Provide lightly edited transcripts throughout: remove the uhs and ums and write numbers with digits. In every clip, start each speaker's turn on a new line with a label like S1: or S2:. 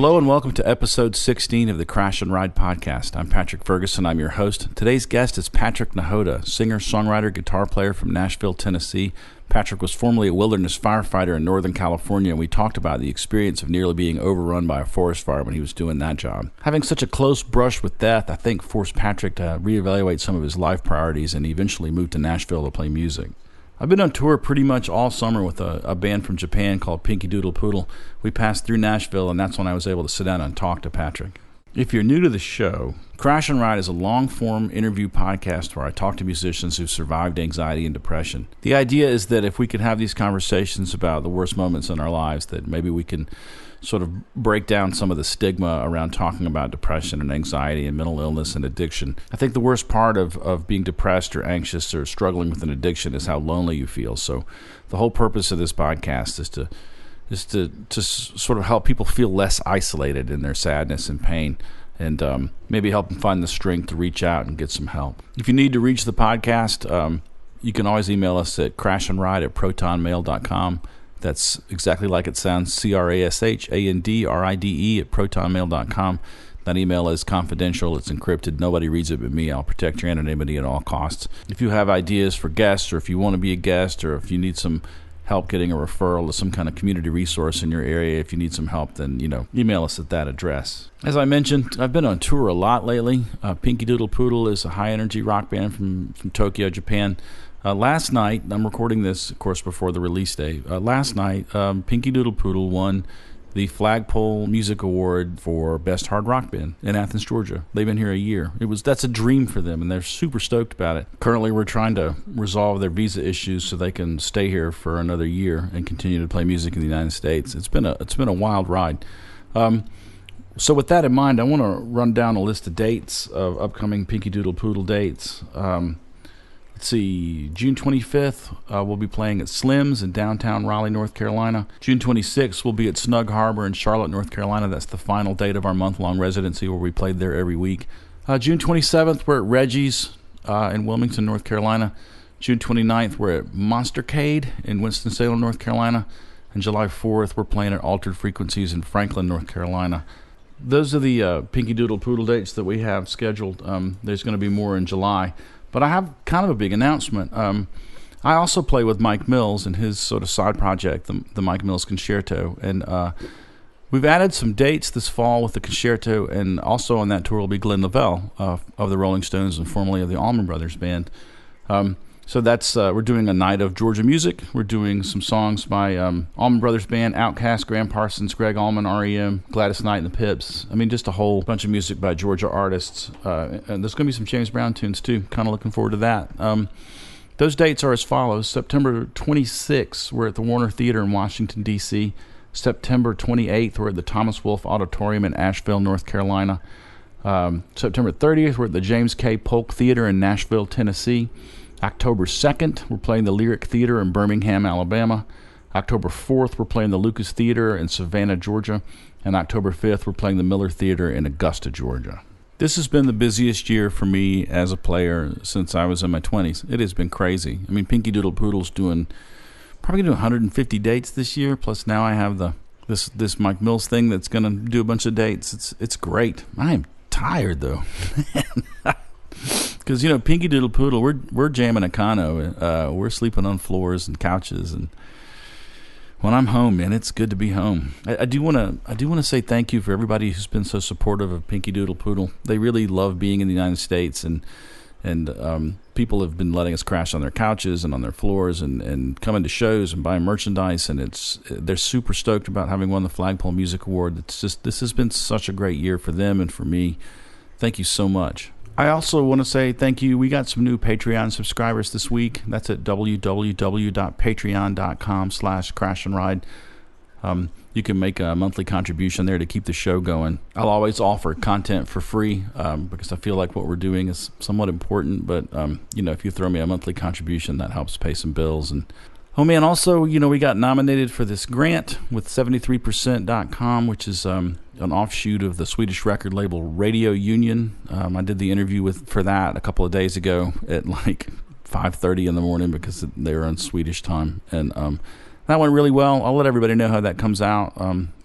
S1: Hello and welcome to episode 16 of the Crash and Ride podcast. I'm Patrick Ferguson. I'm your host. Today's guest is Patrick Nehoda, singer, songwriter, guitar player from Nashville, Tennessee. Patrick was formerly a wilderness firefighter in Northern California, and we talked about the experience of nearly being overrun by a forest fire when he was doing that job. Having such a close brush with death, I think, forced Patrick to reevaluate some of his life priorities, and he eventually moved to Nashville to play music. I've been on tour pretty much all summer with a band from Japan called Pinky Doodle Poodle. We passed through Nashville, and that's when I was able to sit down and talk to Patrick. If you're new to the show, Crash and Ride is a long-form interview podcast where I talk to musicians who've survived anxiety and depression. The idea is that if we could have these conversations about the worst moments in our lives, that maybe we can sort of break down some of the stigma around talking about depression and anxiety and mental illness and addiction. I think the worst part of being depressed or anxious or struggling with an addiction is how lonely you feel. So the whole purpose of this podcast is to sort of help people feel less isolated in their sadness and pain, and maybe help them find the strength to reach out and get some help. If you need to reach the podcast, you can always email us at crashandride@protonmail.com. That's exactly like it sounds, crashandride at protonmail.com. That email is confidential. It's encrypted. Nobody reads it but me. I'll protect your anonymity at all costs. If you have ideas for guests, or if you want to be a guest, or if you need some help getting a referral to some kind of community resource in your area, if you need some help, then, email us at that address. As I mentioned, I've been on tour a lot lately. Pinky Doodle Poodle is a high-energy rock band from Tokyo, Japan. Last night, I'm recording this, of course, before the release day. Last night, Pinky Doodle Poodle won the Flagpole Music Award for Best Hard Rock Band in Athens, Georgia. They've been here a year. That's a dream for them, and they're super stoked about it. Currently, we're trying to resolve their visa issues so they can stay here for another year and continue to play music in the United States. It's been a wild ride. So with that in mind, I want to run down a list of dates of upcoming Pinky Doodle Poodle dates. Let's see, June 25th, we'll be playing at Slim's in downtown Raleigh, North Carolina. June 26th, we'll be at Snug Harbor in Charlotte, North Carolina. That's the final date of our month-long residency where we played there every week. June 27th, we're at Reggie's in Wilmington, North Carolina. June 29th, we're at Monstercade in Winston-Salem, North Carolina. And July 4th, we're playing at Altered Frequencies in Franklin, North Carolina. Those are the Pinky Doodle Poodle dates that we have scheduled. There's going to be more in July. But I have kind of a big announcement. I also play with Mike Mills and his sort of side project, the Mike Mills Concerto. And we've added some dates this fall with the Concerto, and also on that tour will be Glenn Lavelle of the Rolling Stones and formerly of the Allman Brothers Band. So that's we're doing a night of Georgia music. We're doing some songs by Allman Brothers Band, Outkast, Graham Parsons, Greg Allman, R.E.M., Gladys Knight and the Pips. I mean, just a whole bunch of music by Georgia artists. And there's going to be some James Brown tunes, too. Kind of looking forward to that. Those dates are as follows. September 26th, we're at the Warner Theater in Washington, D.C. September 28th, we're at the Thomas Wolfe Auditorium in Asheville, North Carolina. September 30th, we're at the James K. Polk Theater in Nashville, Tennessee. October 2nd, we're playing the Lyric Theater in Birmingham, Alabama. October 4th, we're playing the Lucas Theater in Savannah, Georgia. And October 5th, we're playing the Miller Theater in Augusta, Georgia. This has been the busiest year for me as a player since I was in my 20s. It has been crazy. I mean, Pinky Doodle Poodle's probably doing 150 dates this year, plus now I have this Mike Mills thing that's going to do a bunch of dates. It's great. I am tired, though. Because, Pinky Doodle Poodle, we're jamming a Kano. We're sleeping on floors and couches. And when I'm home, man, it's good to be home. I do want to say thank you for everybody who's been so supportive of Pinky Doodle Poodle. They really love being in the United States, and people have been letting us crash on their couches and on their floors and coming to shows and buying merchandise. And they're super stoked about having won the Flagpole Music Award. This has been such a great year for them and for me. Thank you so much. I also want to say thank you. We got some new Patreon subscribers this week. That's at www.patreon.com/crashandride. You can make a monthly contribution there to keep the show going. I'll always offer content for free because I feel like what we're doing is somewhat important. But, if you throw me a monthly contribution, that helps pay some bills. And oh, man, also, we got nominated for this grant with 73%.com, which is an offshoot of the Swedish record label Radio Union. I did the interview for that a couple of days ago at like 5:30 in the morning because they were on Swedish time. And That went really well. I'll let everybody know how that comes out.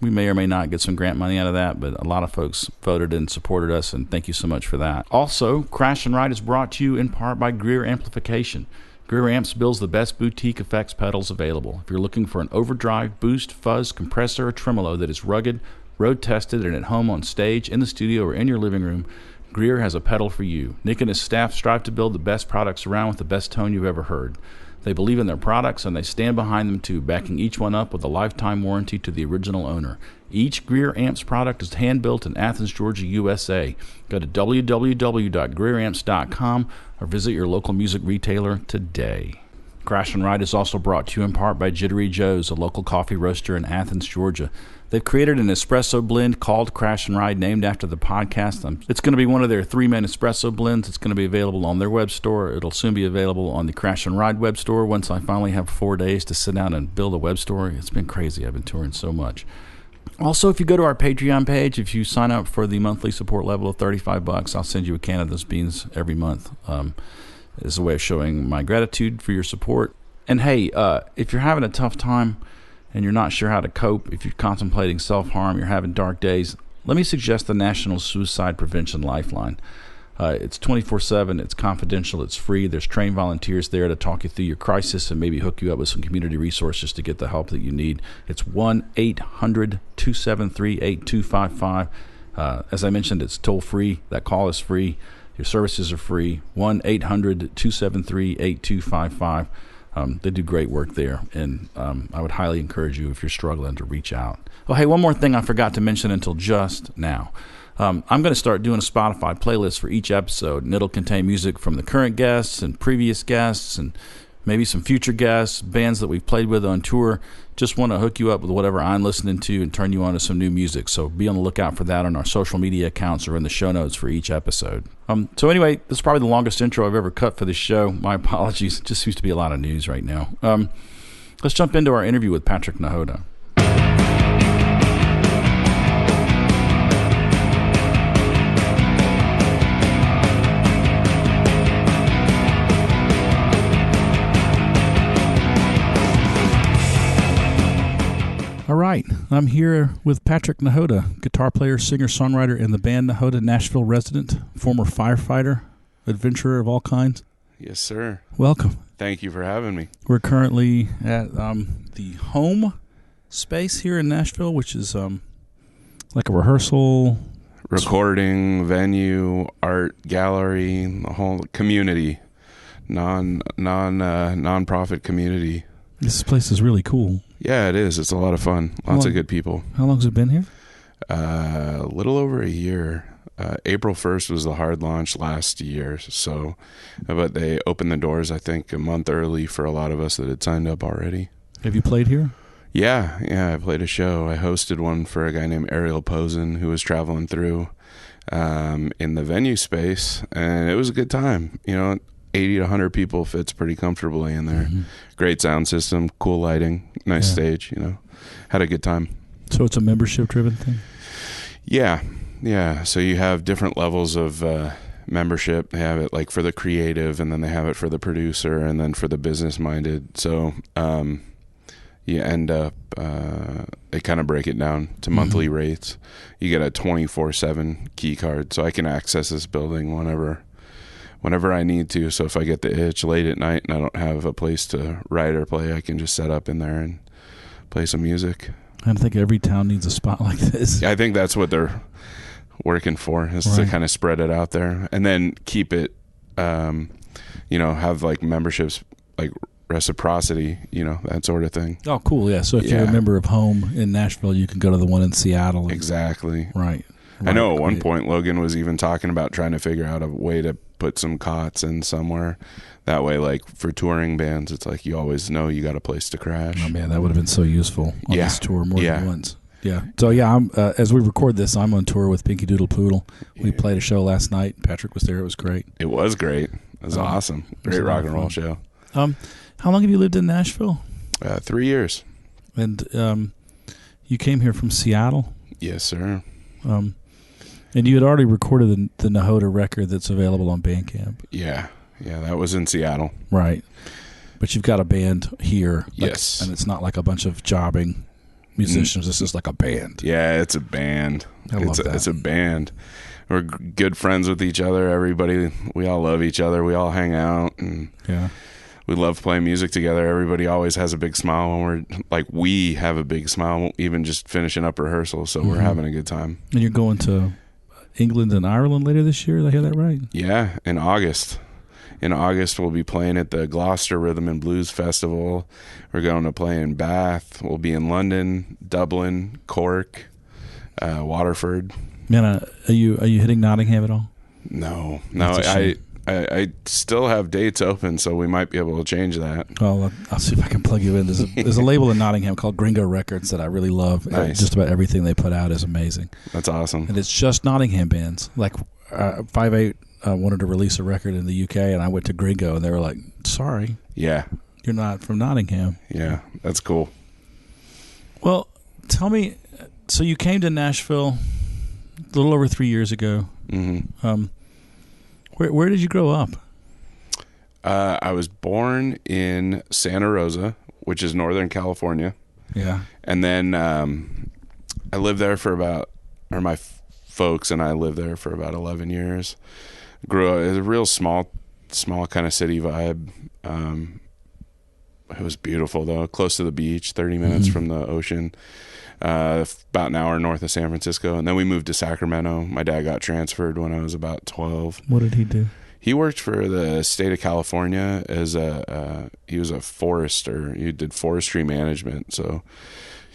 S1: We may or may not get some grant money out of that, but a lot of folks voted and supported us, and thank you so much for that. Also, Crash and Ride is brought to you in part by Greer Amplification. Greer Amps builds the best boutique effects pedals available. If you're looking for an overdrive, boost, fuzz, compressor, or tremolo that is rugged, road-tested, and at home on stage, in the studio, or in your living room, Greer has a pedal for you. Nick and his staff strive to build the best products around with the best tone you've ever heard. They believe in their products, and they stand behind them too, backing each one up with a lifetime warranty to the original owner. Each Greer Amps product is hand-built in Athens, Georgia, USA. Go to www.greeramps.com or visit your local music retailer today. Crash and Ride is also brought to you in part by Jittery Joe's, a local coffee roaster in Athens, Georgia. They've created an espresso blend called Crash and Ride, named after the podcast. It's going to be one of their 3-man espresso blends. It's going to be available on their web store. It'll soon be available on the Crash and Ride web store once I finally have 4 days to sit down and build a web store. It's been crazy. I've been touring so much. Also, if you go to our Patreon page, if you sign up for the monthly support level of $35, I'll send you a can of those beans every month. It's a way of showing my gratitude for your support. And hey, if you're having a tough time and you're not sure how to cope, if you're contemplating self-harm, you're having dark days, let me suggest the National Suicide Prevention Lifeline. It's 24/7, it's confidential, it's free. There's trained volunteers there to talk you through your crisis and maybe hook you up with some community resources to get the help that you need. It's 1-800-273-8255. As I mentioned, it's toll-free. That call is free. Your services are free. 1-800-273-8255. They do great work there, and I would highly encourage you, if you're struggling, to reach out. Oh, hey, one more thing I forgot to mention until just now. I'm going to start doing a Spotify playlist for each episode, and it'll contain music from the current guests and previous guests and maybe some future guests, bands that we've played with on tour. Just want to hook you up with whatever I'm listening to and turn you on to some new music. So be on the lookout for that on our social media accounts or in the show notes for each episode. So anyway, this is probably the longest intro I've ever cut for this show. My apologies. It just seems to be a lot of news right now. Let's jump into our interview with Patrick Nehoda. All right, I'm here with Patrick Nehoda, guitar player, singer, songwriter in the band Nehoda, Nashville resident, former firefighter, adventurer of all kinds.
S2: Yes, sir.
S1: Welcome.
S2: Thank you for having me.
S1: We're currently at the home space here in Nashville, which is like a rehearsal,
S2: recording venue, art gallery, the whole community, non-profit community.
S1: This place is really cool.
S2: Yeah, it is. It's a lot of fun. Lots of good people.
S1: How long has it been here?
S2: A little over a year. April 1st was the hard launch last year. So, but they opened the doors, I think, a month early for a lot of us that had signed up already.
S1: Have you played here?
S2: Yeah. I played a show. I hosted one for a guy named Ariel Posen who was traveling through in the venue space, and it was a good time. 80 to 100 people fits pretty comfortably in there. Mm-hmm. Great sound system, cool lighting, nice stage, Had a good time.
S1: So it's a membership-driven thing?
S2: Yeah. So you have different levels of membership. They have it like for the creative, and then they have it for the producer, and then for the business-minded. So you end up, they kind of break it down to monthly rates. You get a 24/7 key card, so I can access this building whenever I need to. So if I get the itch late at night and I don't have a place to write or play, I can just set up in there and play some music.
S1: I think every town needs a spot like this.
S2: I think that's what they're working for, is to kind of spread it out there and then keep it, have like memberships, like reciprocity, that sort of thing.
S1: Oh, cool. Yeah. So if you're a member of Home in Nashville, you can go to the one in Seattle.
S2: Exactly.
S1: Right.
S2: I know at one point Logan was even talking about trying to figure out a way to put some cots in somewhere. That way, like for touring bands, it's like you always know you got a place to crash.
S1: Oh man, that would have been so useful on this tour more than once. Yeah. So I'm as we record this, I'm on tour with Pinky Doodle Poodle. We played a show last night. Patrick was there. It was great.
S2: It was great. It was awesome. Great rock and roll show.
S1: How long have you lived in Nashville?
S2: 3 years.
S1: And you came here from Seattle?
S2: Yes, sir.
S1: And you had already recorded the Nehoda record that's available on Bandcamp.
S2: Yeah, that was in Seattle.
S1: Right. But you've got a band here.
S2: Yes.
S1: And it's not like a bunch of jobbing musicians. This is like a band.
S2: Yeah, it's a band.
S1: I love that.
S2: It's a band. We're good friends with each other. Everybody, we all love each other. We all hang out, and we love playing music together. Everybody always has a big smile when we have a big smile, even just finishing up rehearsal. So we're having a good time.
S1: And you're going to England and Ireland later this year. Did I hear that right?
S2: Yeah, in August. In August, we'll be playing at the Gloucester Rhythm and Blues Festival. We're going to play in Bath. We'll be in London, Dublin, Cork, Waterford.
S1: Man, are you hitting Nottingham at all?
S2: No. I still have dates open, so we might be able to change that.
S1: Well, I'll see if I can plug you in. There's a label in Nottingham called Gringo Records that I really love.
S2: Nice.
S1: Just about everything they put out is amazing.
S2: That's awesome.
S1: And it's just Nottingham bands. Like 5/8 wanted to release a record in the UK, and I went to Gringo, and they were like, sorry.
S2: Yeah.
S1: You're not from Nottingham.
S2: Yeah, that's cool.
S1: Well, tell me, so you came to Nashville a little over 3 years ago.
S2: Mm-hmm.
S1: Where did you grow up?
S2: I was born in Santa Rosa, which is Northern California.
S1: Yeah.
S2: And then I lived there my folks and I lived there for about 11 years. Grew up, it was a real small kind of city vibe. It was beautiful, though. Close to the beach, 30 minutes from the ocean. About an hour north of San Francisco. And then we moved to Sacramento. My dad got transferred when I was about 12.
S1: What did he do?
S2: He worked for the state of California as he was a forester. He did forestry management. So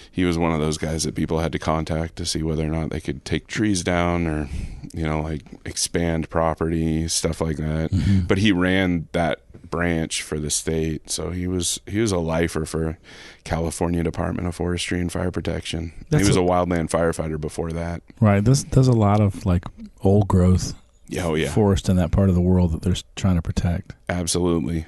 S2: he was one of those guys that people had to contact to see whether or not they could take trees down or, like expand property, stuff like that. Mm-hmm. But he ran that branch for the state. So he was a lifer for California Department of Forestry and Fire Protection. He was a wildland firefighter before that.
S1: Right. There's a lot of like old growth forest in that part of the world that they're trying to protect.
S2: Absolutely.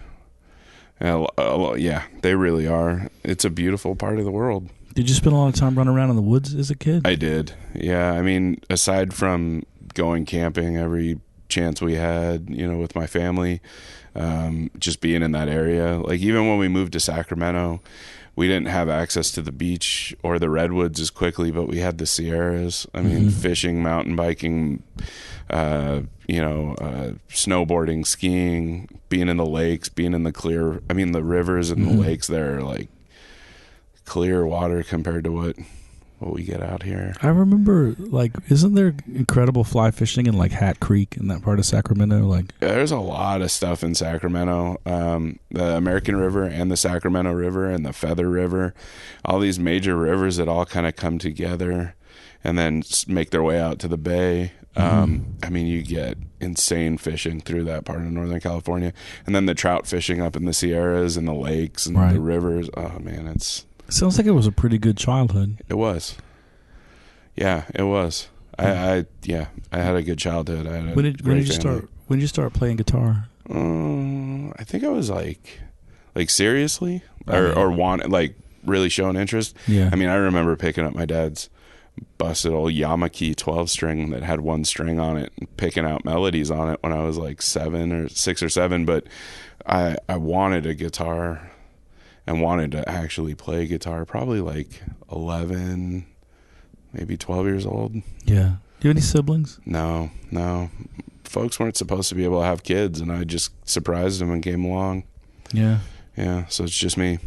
S2: Yeah, they really are. It's a beautiful part of the world.
S1: Did you spend a lot of time running around in the woods as a kid?
S2: I did. Yeah. I mean, aside from going camping every chance we had, with my family, just being in that area. Like even when we moved to Sacramento, we didn't have access to the beach or the redwoods as quickly, but we had the Sierras. I mean, fishing, mountain biking, snowboarding, skiing, being in the lakes, being in the rivers and the lakes there are like clear water compared to what we get out here. I remember,
S1: isn't there incredible fly fishing in Hat Creek in that part of Sacramento?
S2: There's a lot of stuff in Sacramento. The American River and the Sacramento River and the Feather River, all these major rivers that all kind of come together and then make their way out to the bay. I mean, you get insane fishing through that part of Northern California, and then the trout fishing up in the Sierras and the lakes and the rivers. Oh man, it
S1: sounds like it was a pretty good childhood.
S2: It was. Yeah, it was. I had a good childhood. I had
S1: when did you start playing guitar?
S2: I think I was like seriously or really showing interest.
S1: Yeah.
S2: I mean, I remember picking up my dad's busted old Yamaki 12 string that had one string on it and picking out melodies on it when I was like 6 or 7, but I wanted a guitar and wanted to actually play guitar probably like 11, maybe 12 years old.
S1: Yeah. Do you have any siblings?
S2: No. Folks weren't supposed to be able to have kids, and I just surprised them and came along.
S1: Yeah.
S2: Yeah, so it's just me.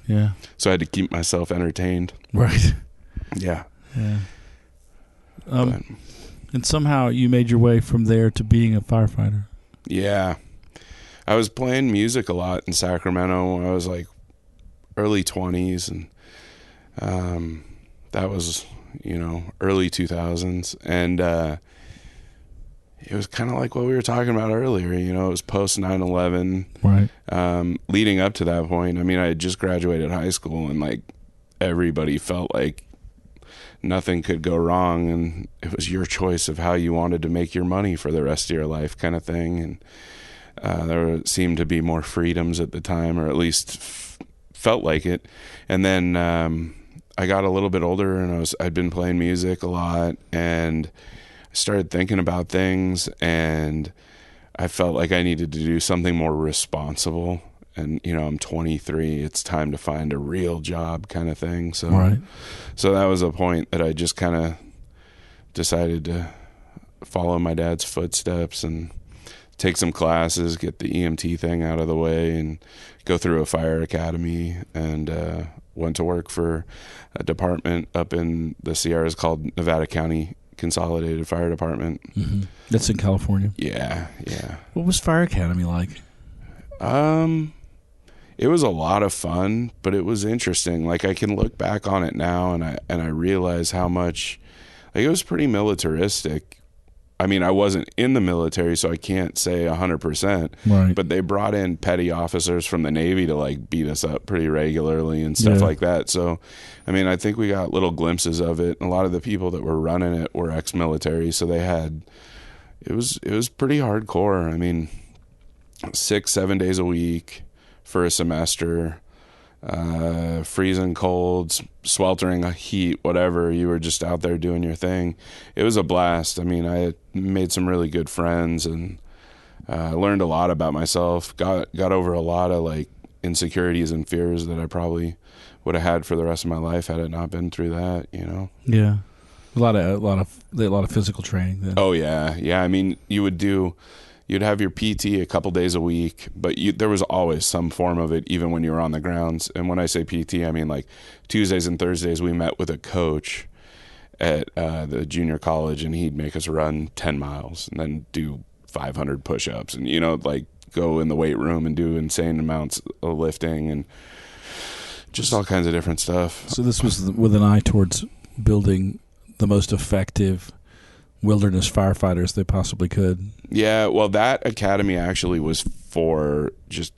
S1: Yeah.
S2: So I had to keep myself entertained.
S1: Right.
S2: Yeah.
S1: Yeah. And somehow you made your way from there to being a firefighter.
S2: Yeah. I was playing music a lot in Sacramento when I was like early 20s, and that was, early 2000s. And it was kind of like what we were talking about earlier. It was post 9/11.
S1: Right.
S2: Leading up to that point, I mean, I had just graduated high school, and like everybody felt like nothing could go wrong, and it was your choice of how you wanted to make your money for the rest of your life kind of thing. And there seemed to be more freedoms at the time, or at least felt like it. And then I got a little bit older, and I'd been playing music a lot, and I started thinking about things, and I felt like I needed to do something more responsible. and I'm 23. It's time to find a real job, kind of thing. So,
S1: Right.
S2: So that was a point that I just kind of decided to follow my dad's footsteps and take some classes, get the EMT thing out of the way, and go through a fire academy, and went to work for a department up in the Sierras called Nevada County Consolidated Fire Department.
S1: Mm-hmm. That's in California.
S2: Yeah.
S1: What was Fire Academy like?
S2: It was a lot of fun, but it was interesting. Like, I can look back on it now, and I realize how much, like, it was pretty militaristic. I mean, I wasn't in the military, so I can't say 100%.
S1: Right.
S2: But they brought in petty officers from the Navy to, like, beat us up pretty regularly and stuff like that. So, I mean, I think we got little glimpses of it. A lot of the people that were running it were ex-military, so they had, it was pretty hardcore. I mean, 6-7 days a week for a semester, freezing colds, sweltering heat, whatever. You were just out there doing your thing. It was a blast. I mean, I made some really good friends, and learned a lot about myself. Got over a lot of like insecurities and fears that I probably would have had for the rest of my life had it not been through that.
S1: Yeah, a lot of physical training then.
S2: Oh yeah. I mean, you'd have your PT a couple days a week, but there was always some form of it, even when you were on the grounds. And when I say PT, I mean like Tuesdays and Thursdays we met with a coach at the junior college, and he'd make us run 10 miles and then do 500 push-ups and, like go in the weight room and do insane amounts of lifting and just all kinds of different stuff.
S1: So this was with an eye towards building the most effective wilderness firefighters they possibly could.
S2: Yeah, well, that academy actually was for just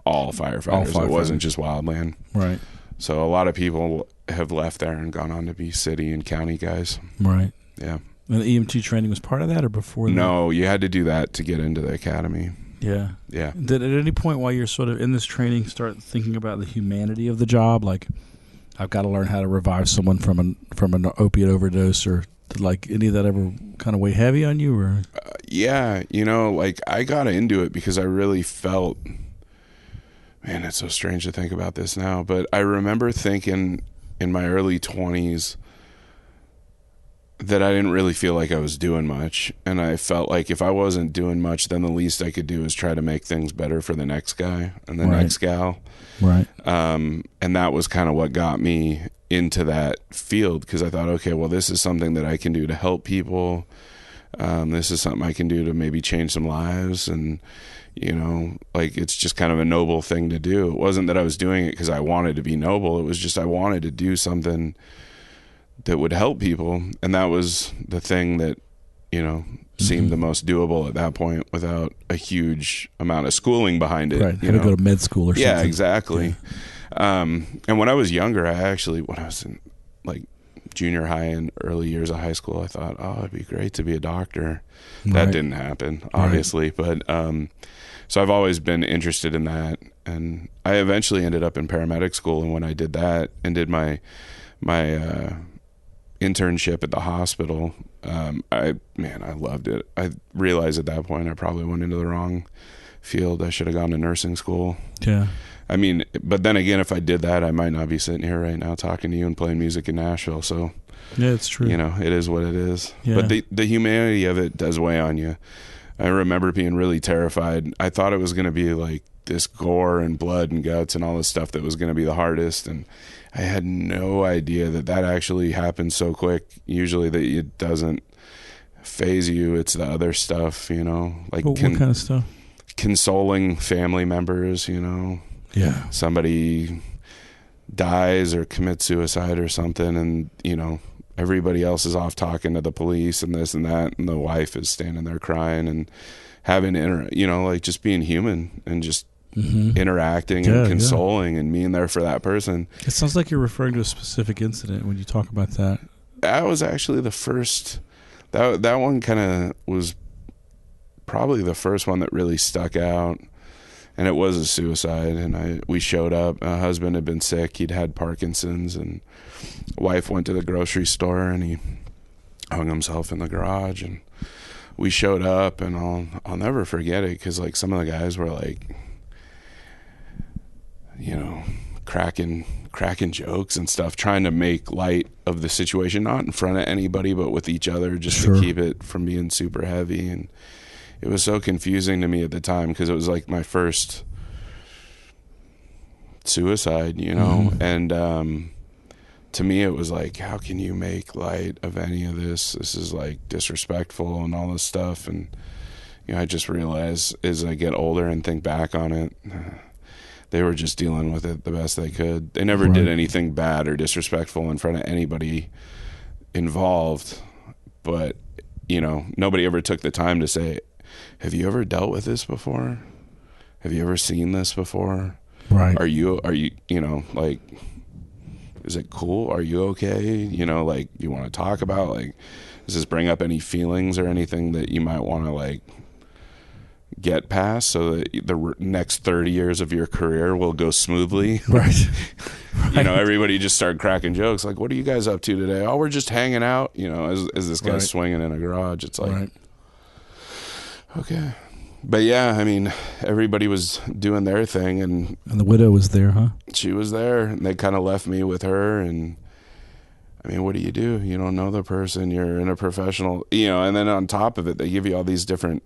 S2: all firefighters. It wasn't just wildland.
S1: Right.
S2: So a lot of people have left there and gone on to be city and county guys.
S1: Right.
S2: Yeah.
S1: And the EMT training was part of that or before that?
S2: No, you had to do that to get into the academy.
S1: Yeah.
S2: Yeah.
S1: Did at any point while you're sort of in this training start thinking about the humanity of the job? Like, I've got to learn how to revive someone from an opiate overdose, or did like any of that ever kind of weigh heavy on you? Or
S2: yeah, like I got into it because I really felt, man, it's so strange to think about this now, but I remember thinking in my early 20s that I didn't really feel like I was doing much, and I felt like if I wasn't doing much, then the least I could do is try to make things better for the next guy and the next gal.
S1: Right.
S2: And that was kind of what got me into that field, because I thought, okay, well, this is something that I can do to help people. This is something I can do to maybe change some lives, and like it's just kind of a noble thing to do. It wasn't that I was doing it because I wanted to be noble. It was just I wanted to do something that would help people, and that was the thing that seemed the most doable at that point without a huge amount of schooling behind it.
S1: Right, had to go to med school or something.
S2: Yeah, exactly. Yeah. And when I was younger, when I was in like junior high and early years of high school, I thought, oh, it'd be great to be a doctor. That didn't happen, obviously, but so I've always been interested in that, and I eventually ended up in paramedic school. And when I did that and did my internship at the hospital, I loved it. I realized at that point I probably went into the wrong field. I should have gone to nursing school.
S1: Yeah.
S2: I mean, but then again, if I did that, I might not be sitting here right now talking to you and playing music in Nashville. So
S1: yeah, it's true.
S2: It is what it is.
S1: Yeah.
S2: But the humanity of it does weigh on you. I remember being really terrified. I thought it was going to be like this gore and blood and guts and all this stuff that was going to be the hardest, and I had no idea that actually happens so quick. Usually that it doesn't phase you. It's the other stuff, like
S1: what kind of stuff?
S2: Consoling family members,
S1: Yeah.
S2: Somebody dies or commits suicide or something, and everybody else is off talking to the police and this and that, and the wife is standing there crying and having like just being human and just interacting and consoling and being there for that person.
S1: It sounds like you're referring to a specific incident when you talk about that.
S2: That was actually the first. That one kind of was probably the first one that really stuck out, and it was a suicide. And we showed up. My husband had been sick. He'd had Parkinson's, and wife went to the grocery store, and he hung himself in the garage. And we showed up, and I'll never forget it, because like some of the guys were like, cracking jokes and stuff, trying to make light of the situation, not in front of anybody, but with each other, just to keep it from being super heavy. And it was so confusing to me at the time because it was like my first suicide, you know? And to me it was like, how can you make light of any of this? This is like disrespectful and all this stuff. And you know, I just realized as I get older and think back on it, they were just dealing with it the best they could. They never did anything bad or disrespectful in front of anybody involved, but you know, nobody ever took the time to say, have you ever dealt with this before? Have you ever seen this before?
S1: Right.
S2: Are you, you know, like, is it cool? Are you okay? You know, like, you want to talk about, like, does this bring up any feelings or anything that you might want to, like, get past so that the next 30 years of your career will go smoothly?
S1: Right.
S2: You know, everybody just started cracking jokes. Like, what are you guys up to today? Oh, we're just hanging out. You know, as this guy's swinging in a garage, it's like, okay. But yeah, I mean, everybody was doing their thing, and
S1: the widow was there, huh?
S2: She was there, and they kind of left me with her. And I mean, what do? You don't know the person. You're in a professional, you know. And then on top of it, they give you all these different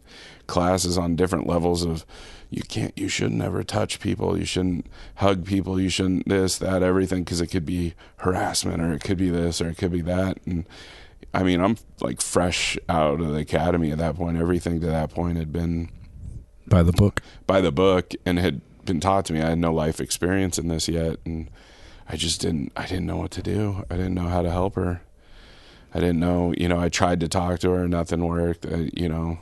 S2: classes on different levels of you shouldn't ever touch people. You shouldn't hug people. You shouldn't this, that, everything, because it could be harassment, or it could be this, or it could be that. And I mean, I'm like fresh out of the academy at that point. Everything to that point had been
S1: by the book, and had been taught to me. I had no life experience in this yet, and I didn't know what to do. I didn't know how to help her. I didn't know, you know, I tried to talk to her, nothing worked. You know,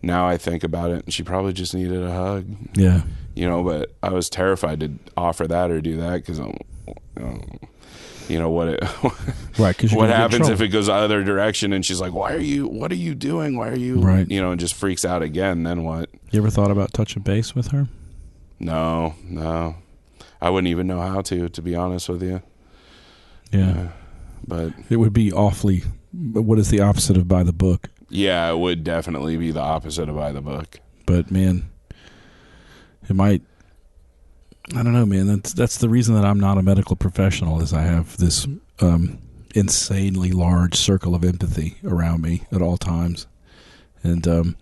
S1: now I think about it, and she probably just needed a hug. Yeah.
S2: You know, but I was terrified to offer that or do that because, you know, what happens if it goes either direction and she's like, what are you doing? Why are you, you know, and just freaks out again. Then what?
S1: You ever thought about touching base with her?
S2: No. I wouldn't even know how to be honest with you.
S1: Yeah.
S2: But
S1: it would be awfully, what is the opposite of by the book?
S2: Yeah, it would definitely be the opposite of by the book.
S1: But man, it might, I don't know, man. That's the reason that I'm not a medical professional, is I have this insanely large circle of empathy around me at all times. And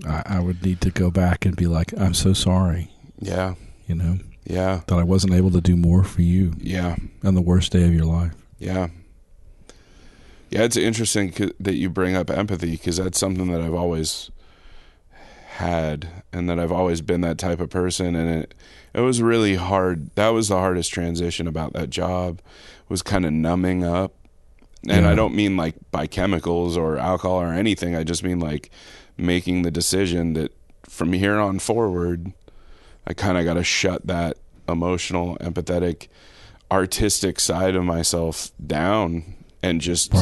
S1: I would need to go back and be like, I'm so sorry.
S2: Yeah.
S1: You know?
S2: Yeah.
S1: That I wasn't able to do more for you.
S2: Yeah.
S1: On the worst day of your life.
S2: Yeah. Yeah, it's interesting that you bring up empathy, because that's something that I've always had, and that I've always been that type of person. And it was really hard. That was the hardest transition about that job, was kind of numbing up. And I don't mean like by chemicals or alcohol or anything. I just mean like making the decision that from here on forward, I kind of got to shut that emotional, empathetic, artistic side of myself down and just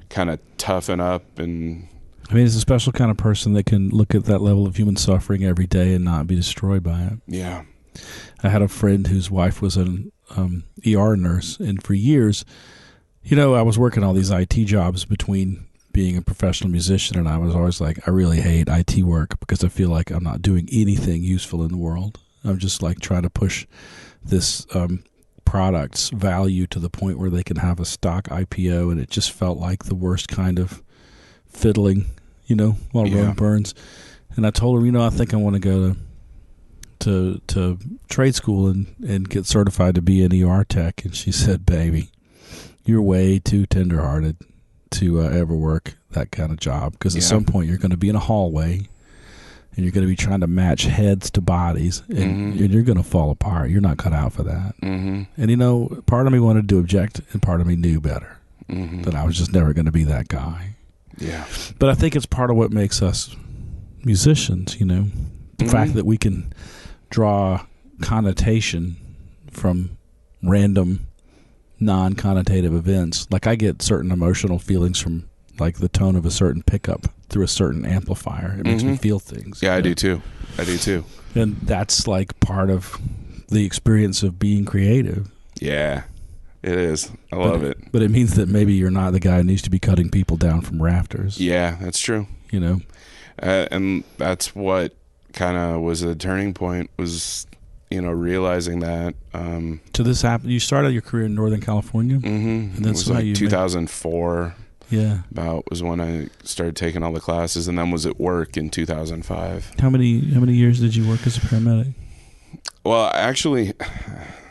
S2: kind of toughen up. And
S1: I mean, it's a special kind of person that can look at that level of human suffering every day and not be destroyed by it.
S2: Yeah.
S1: I had a friend whose wife was an ER nurse, and for years, you know, I was working all these IT jobs between being a professional musician, and I was always like, I really hate IT work because I feel like I'm not doing anything useful in the world. I'm just like trying to push this product's value to the point where they can have a stock IPO, and it just felt like the worst kind of fiddling, you know, while Rome burns. And I told her, you know, I think I want to go to trade school and get certified to be an ER tech. And she said, baby, you're way too tenderhearted to ever work that kind of job, because at some point you're going to be in a hallway and you're going to be trying to match heads to bodies, and you're going to fall apart. You're not cut out for that. And, you know, part of me wanted to object, and part of me knew better, that I was just never going to be that guy.
S2: Yeah.
S1: But I think it's part of what makes us musicians, you know, the fact that we can draw connotation from random non-connotative events. Like I get certain emotional feelings from like the tone of a certain pickup through a certain amplifier. It makes me feel things.
S2: Yeah, I do too.
S1: And that's like part of the experience of being creative.
S2: Yeah, it is. I love it.
S1: But it means that maybe you're not the guy who needs to be cutting people down from rafters.
S2: Yeah, that's true.
S1: You know?
S2: And that's what kind of was the turning point, was realizing that.
S1: So this happened. You started your career in Northern California,
S2: And that's it was like 2004.
S1: Yeah,
S2: about was when I started taking all the classes, and then was at work in 2005.
S1: How many years did you work as a paramedic?
S2: Well, actually,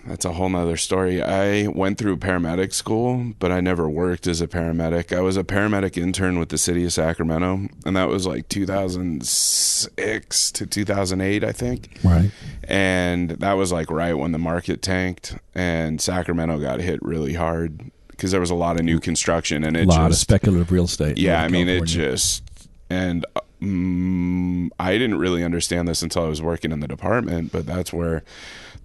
S2: that's a whole nother story. I went through paramedic school, but I never worked as a paramedic. I was a paramedic intern with the city of Sacramento, and that was like 2006 to 2008, I think.
S1: Right.
S2: And that was like right when the market tanked, and Sacramento got hit really hard because there was a lot of new construction, and a lot
S1: of speculative real estate.
S2: Yeah, I mean, and I didn't really understand this until I was working in the department, but that's where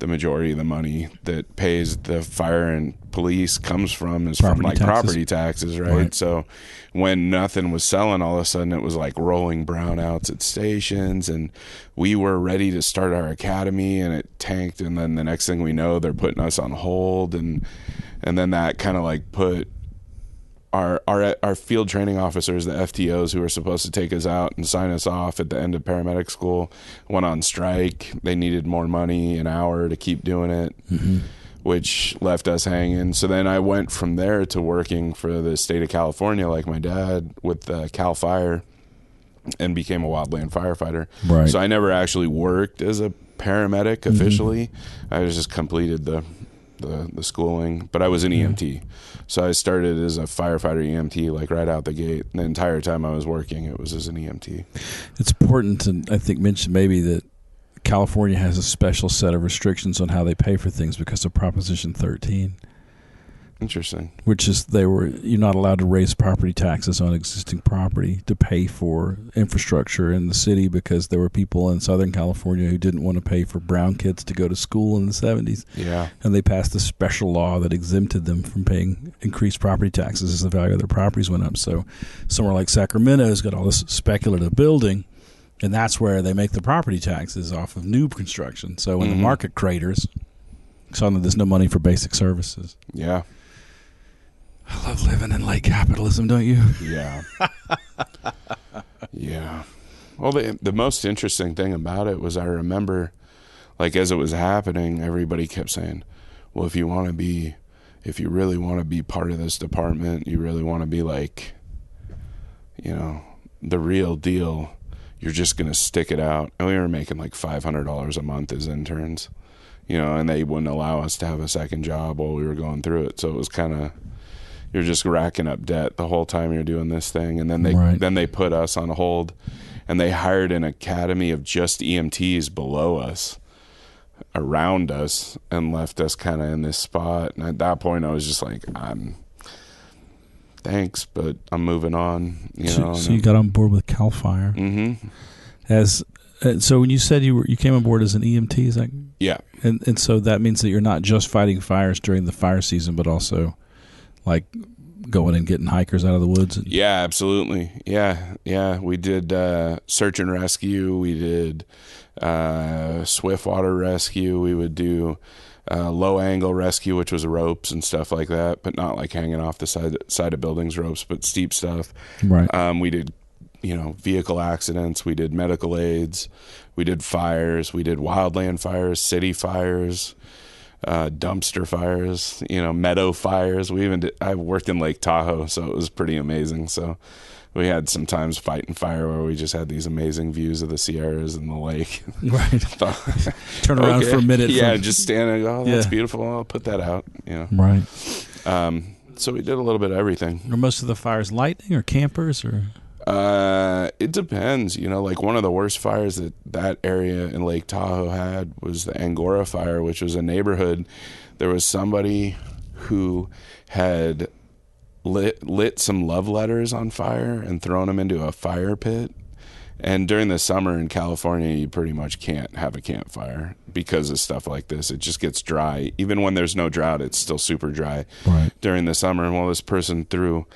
S2: the majority of the money that pays the fire and police comes from is from like property taxes, right? So when nothing was selling, all of a sudden it was like rolling brownouts at stations, and we were ready to start our academy, and it tanked, and then the next thing we know, they're putting us on hold, and then that kind of like put our field training officers, the FTOs, who were supposed to take us out and sign us off at the end of paramedic school, went on strike. They needed more money an hour to keep doing it, which left us hanging. So then I went from there to working for the state of California, like my dad, with Cal Fire, and became a wildland firefighter.
S1: Right.
S2: So I never actually worked as a paramedic officially. I just completed the schooling, but I was an EMT. So I started as a firefighter EMT, like right out the gate. And the entire time I was working, it was as an EMT.
S1: It's important to, I think, mention maybe that California has a special set of restrictions on how they pay for things because of Proposition 13.
S2: Interesting.
S1: Which is you're not allowed to raise property taxes on existing property to pay for infrastructure in the city, because there were people in Southern California who didn't want to pay for brown kids to go to school in the 70s.
S2: Yeah.
S1: And they passed a special law that exempted them from paying increased property taxes as the value of their properties went up. So somewhere like Sacramento has got all this speculative building, and that's where they make the property taxes off of new construction. So when the market craters, suddenly there's no money for basic services.
S2: Yeah.
S1: I love living in late capitalism, don't you?
S2: Yeah. Yeah. Well, the most interesting thing about it was I remember, like, as it was happening, everybody kept saying, well, if you really want to be part of this department, you really want to be like, the real deal, you're just going to stick it out. And we were making like $500 a month as interns, and they wouldn't allow us to have a second job while we were going through it. So it was kind of, you're just racking up debt the whole time you're doing this thing. And then they put us on hold, and they hired an academy of just EMTs below us, around us, and left us kind of in this spot. And at that point I was just like, thanks, but I'm moving on.
S1: So you got on board with Cal Fire. So when you said you came on board as an EMT, is that?
S2: Yeah.
S1: And so that means that you're not just fighting fires during the fire season, but also like going and getting hikers out of the woods?
S2: Yeah, absolutely. Yeah. We did search and rescue. We did swift water rescue. We would do low angle rescue, which was ropes and stuff like that, but not like hanging off the side of buildings ropes, but steep stuff.
S1: Right.
S2: We did vehicle accidents. We did medical aids. We did fires. We did wildland fires, city fires, dumpster fires, meadow fires. I worked in Lake Tahoe, so it was pretty amazing. So we had some times fighting fire where we just had these amazing views of the Sierras and the lake.
S1: Right. Turn around for a minute.
S2: Yeah, just stand and go, that's beautiful. I'll put that out.
S1: Right.
S2: So we did a little bit of everything.
S1: Are most of the fires lightning or campers or?
S2: It depends. Like one of the worst fires that area in Lake Tahoe had was the Angora fire, which was a neighborhood. There was somebody who had lit some love letters on fire and thrown them into a fire pit. And during the summer in California, you pretty much can't have a campfire because of stuff like this. It just gets dry. Even when there's no drought, it's still super dry during the summer. And this person threw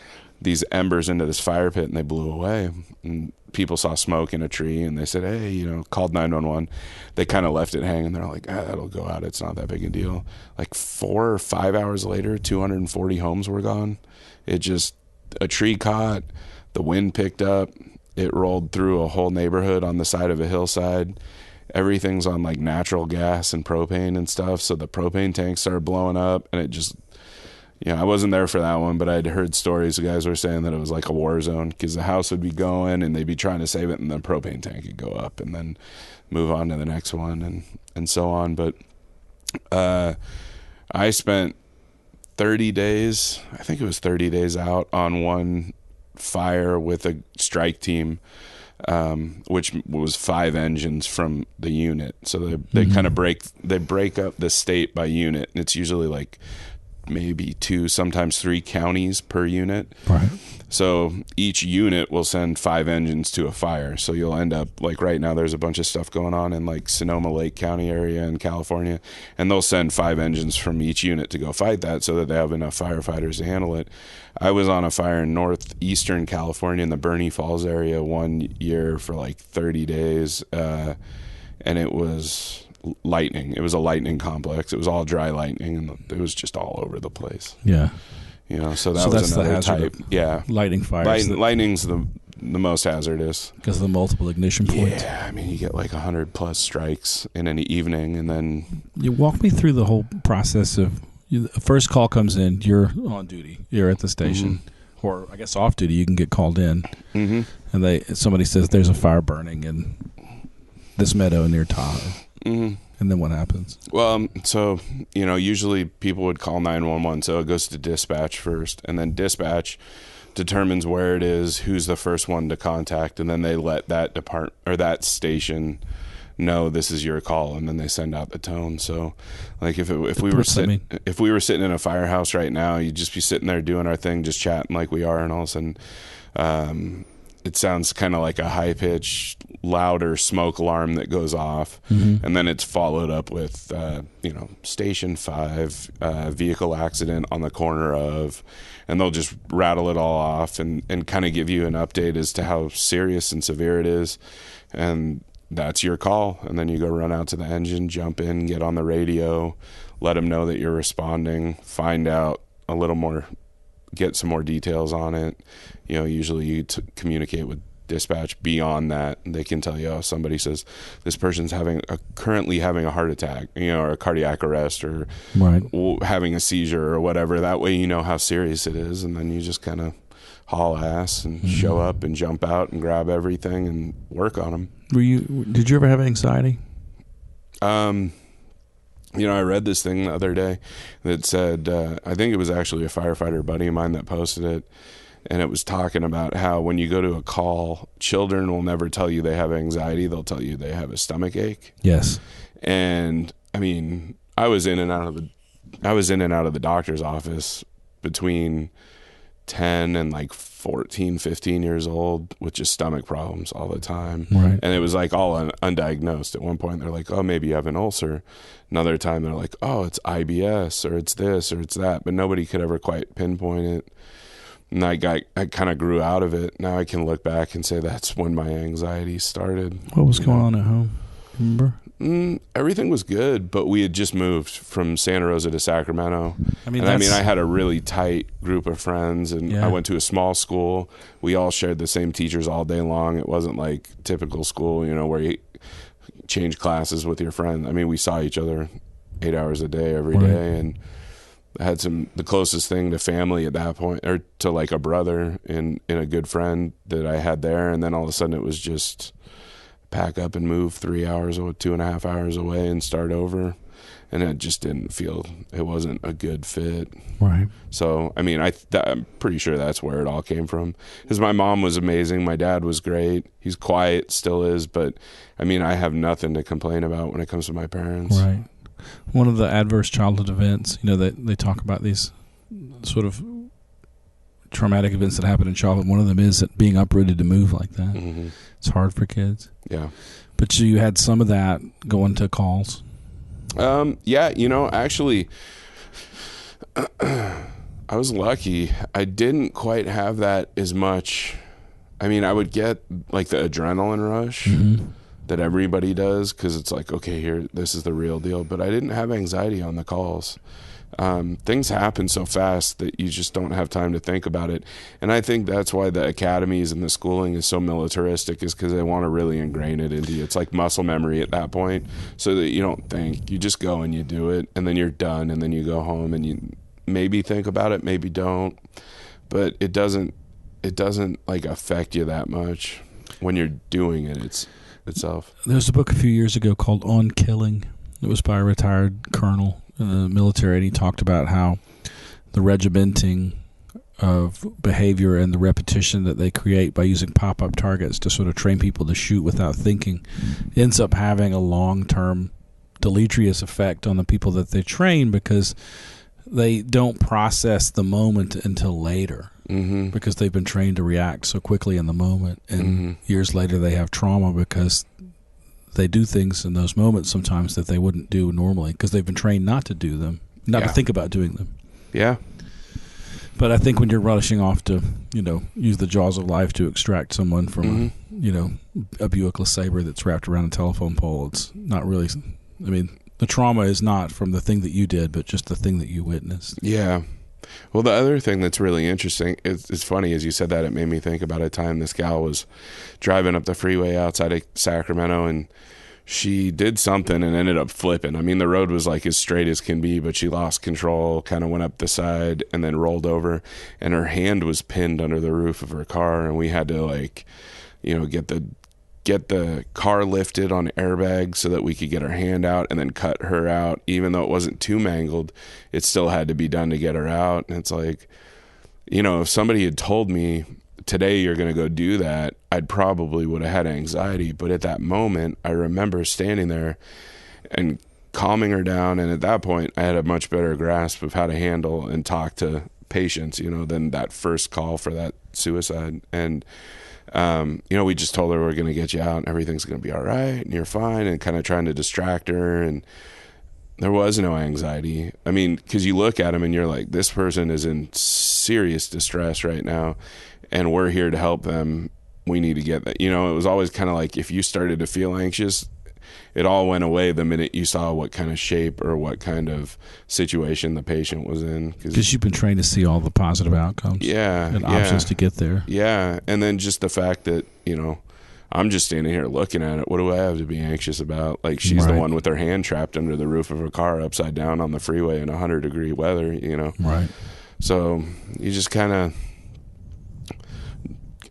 S2: these embers into this fire pit and they blew away, and people saw smoke in a tree and they said, hey, called 911. They kind of left it hanging. They're like, that'll go out. It's not that big a deal. Like 4 or 5 hours later, 240 homes were gone. A tree caught, the wind picked up, it rolled through a whole neighborhood on the side of a hillside. everything's on like natural gas and propane and stuff. So the propane tanks started blowing up, and it just, I wasn't there for that one, but I'd heard stories. The guys were saying that it was like a war zone because the house would be going and they'd be trying to save it, and the propane tank would go up and then move on to the next one and so on. But I spent 30 days, I think it was 30 days out on one fire with a strike team, which was 5 engines from the unit. So they kind of break up the state by unit, and it's usually like maybe 2, sometimes 3 counties per unit.
S1: Right.
S2: So each unit will send 5 engines to a fire. So you'll end up, like right now there's a bunch of stuff going on in like Sonoma Lake County area in California, and they'll send 5 engines from each unit to go fight that so that they have enough firefighters to handle it. I was on a fire in northeastern California in the Bernie Falls area one year for like 30 days, and it was lightning. It was a lightning complex. It was all dry lightning, and it was just all over the place.
S1: Yeah.
S2: So that was another type.
S1: Yeah. Lightning fires.
S2: Lightning's the most hazardous.
S1: Because of the multiple ignition points.
S2: Yeah, I mean, you get like 100 plus strikes in an evening, and then...
S1: You walk me through the whole process of... The first call comes in, you're on duty, you're at the station, or I guess off duty, you can get called in, and somebody says there's a fire burning in this meadow near Tahoe. And then what happens?
S2: Well, so, usually people would call 911, so it goes to dispatch first, and then dispatch determines where it is, who's the first one to contact, and then they let that department or that station know this is your call, and then they send out the tone. So, like if we were sitting in a firehouse right now, you'd just be sitting there doing our thing, just chatting like we are, and all of a sudden, it sounds kind of like a high-pitched, louder smoke alarm that goes off, and then it's followed up with, Station 5, vehicle accident on the corner of, and they'll just rattle it all off and kind of give you an update as to how serious and severe it is, and that's your call. And then you go run out to the engine, jump in, get on the radio, let them know that you're responding, find out a little more, get some more details on it. Usually you communicate with dispatch beyond that. They can tell you, somebody says this person's currently having a heart attack, or a cardiac arrest, or having a seizure or whatever. That way you know how serious it is, and then you just kind of haul ass and show up and jump out and grab everything and work on them.
S1: Did you ever have anxiety?
S2: I read this thing the other day that said, I think it was actually a firefighter buddy of mine that posted it, and it was talking about how when you go to a call, children will never tell you they have anxiety. They'll tell you they have a stomach ache.
S1: Yes.
S2: And I mean, I was in and out of the doctor's office between 10 and like 14, 15 years old with just stomach problems all the time.
S1: Right.
S2: And it was like all undiagnosed. At one point they're like, oh, maybe you have an ulcer. Another time they're like, oh, it's IBS, or it's this or it's that. But nobody could ever quite pinpoint it. And I kind of grew out of it. Now I can look back and say that's when my anxiety started.
S1: What was going on at home? Remember?
S2: Everything was good, but we had just moved from Santa Rosa to Sacramento. I had a really tight group of friends, and I went to a small school. We all shared the same teachers all day long. It wasn't like typical school, where you change classes with your friend. I mean, we saw each other 8 hours a day every day, and I had the closest thing to family at that point, or to like a brother in a good friend that I had there. And then all of a sudden it was just pack up and move 3 hours or 2.5 hours away and start over. And it just it wasn't a good fit.
S1: Right.
S2: So, I mean, I'm pretty sure that's where it all came from. Because my mom was amazing. My dad was great. He's quiet, still is. But, I mean, I have nothing to complain about when it comes to my parents.
S1: Right. One of the adverse childhood events, that they talk about these sort of traumatic events that happen in childhood. One of them is that being uprooted to move like that. Mm-hmm. It's hard for kids.
S2: Yeah.
S1: But you had some of that going to calls.
S2: Actually, I was lucky. I didn't quite have that as much. I mean, I would get like the adrenaline rush, that everybody does, because it's like, okay, here, this is the real deal. But I didn't have anxiety on the calls. Things happen so fast that you just don't have time to think about it. And I think that's why the academies and the schooling is so militaristic, is because they want to really ingrain it into you. It's like muscle memory at that point, so that you don't think. You just go and you do it, and then you're done, and then you go home and you maybe think about it, maybe don't. But it doesn't like affect you that much when you're doing it itself.
S1: There's a book a few years ago called On Killing. It was by a retired colonel in the military, and he talked about how the regimenting of behavior and the repetition that they create by using pop-up targets to sort of train people to shoot without thinking ends up having a long-term deleterious effect on the people that they train, because they don't process the moment until later, because they've been trained to react so quickly in the moment, and years later they have trauma because they do things in those moments sometimes that they wouldn't do normally, because they've been trained not to do them, not to think about doing them.
S2: Yeah.
S1: But I think when you're rushing off to, use the jaws of life to extract someone from a Buick LeSabre that's wrapped around a telephone pole, it's not really, the trauma is not from the thing that you did, but just the thing that you witnessed.
S2: Yeah. Well, the other thing that's really interesting, it's funny, as you said that, it made me think about a time this gal was driving up the freeway outside of Sacramento, and she did something and ended up flipping. I mean, the road was like as straight as can be, but she lost control, kind of went up the side and then rolled over, and her hand was pinned under the roof of her car, and we had to get the car lifted on airbags so that we could get her hand out and then cut her out. Even though it wasn't too mangled, it still had to be done to get her out. And it's like, if somebody had told me today you're going to go do that, I'd probably would have had anxiety. But at that moment, I remember standing there and calming her down. And at that point, I had a much better grasp of how to handle and talk to patients, than that first call for that suicide. And we just told her we're going to get you out and everything's going to be all right and you're fine, and kind of trying to distract her. And there was no anxiety. I mean, because you look at him and you're like, this person is in serious distress right now, and we're here to help them. We need to get that. It was always kind of like, if you started to feel anxious, it all went away the minute you saw what kind of shape or what kind of situation the patient was in.
S1: Because you've been trained to see all the positive outcomes. And options to get there.
S2: Yeah. And then just the fact that, I'm just standing here looking at it. What do I have to be anxious about? Like, she's the one with her hand trapped under the roof of her car upside down on the freeway in 100-degree weather,
S1: Right.
S2: So you just kind of,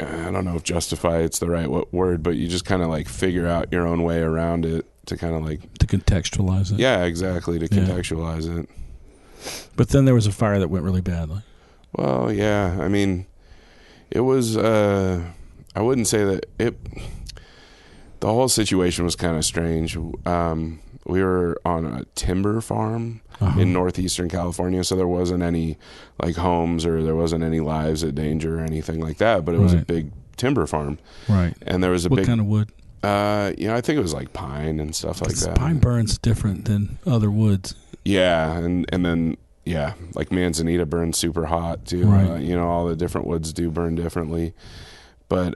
S2: I don't know if justify it's the right word, but you just kind of like figure out your own way around it to kind of like...
S1: To contextualize it.
S2: Yeah, exactly, to contextualize it.
S1: But then there was a fire that went really badly.
S2: Well, yeah, I mean, it was, I wouldn't say that the whole situation was kind of strange. We were on a timber farm in northeastern California, so there wasn't any like homes, or there wasn't any lives at danger or anything like that, but it was a big timber farm.
S1: Right.
S2: And there was
S1: what kind of wood?
S2: I think it was like pine and stuff like that.
S1: Pine burns different than other woods.
S2: Yeah, and then like manzanita burns super hot too.
S1: Right.
S2: All the different woods do burn differently, but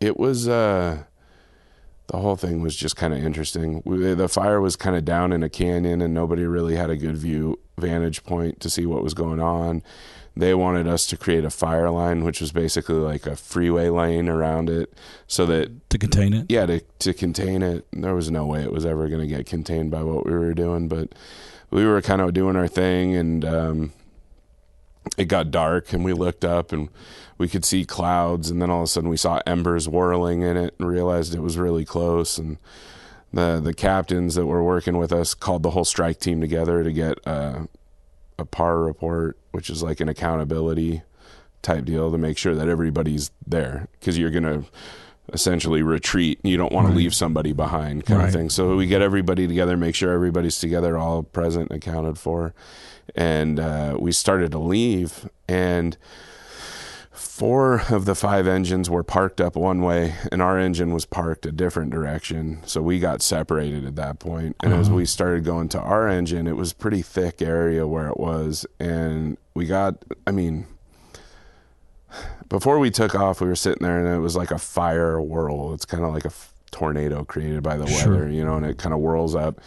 S2: it was the whole thing was just kind of interesting. The fire was kind of down in a canyon, and nobody really had a good vantage point to see what was going on. They wanted us to create a fireline, which was basically like a freeway lane around it, so that...
S1: To contain it?
S2: Yeah, to contain it. There was no way it was ever going to get contained by what we were doing, but we were kind of doing our thing, and it got dark, and we looked up, and we could see clouds, and then all of a sudden we saw embers whirling in it and realized it was really close. And the captains that were working with us called the whole strike team together to get a PAR report, which is like an accountability type deal, to make sure that everybody's there, because you're going to essentially retreat. You don't want to leave somebody behind kind of thing. So we get everybody together, make sure everybody's together, all present and accounted for. And we started to leave, and 4 of the 5 engines were parked up one way, and our engine was parked a different direction. So we got separated at that point. And as we started going to our engine, it was a pretty thick by before we took off, we were sitting there and it was like a fire whirl. It's kind of like a tornado created by the weather, you know, and it kind of whirls up.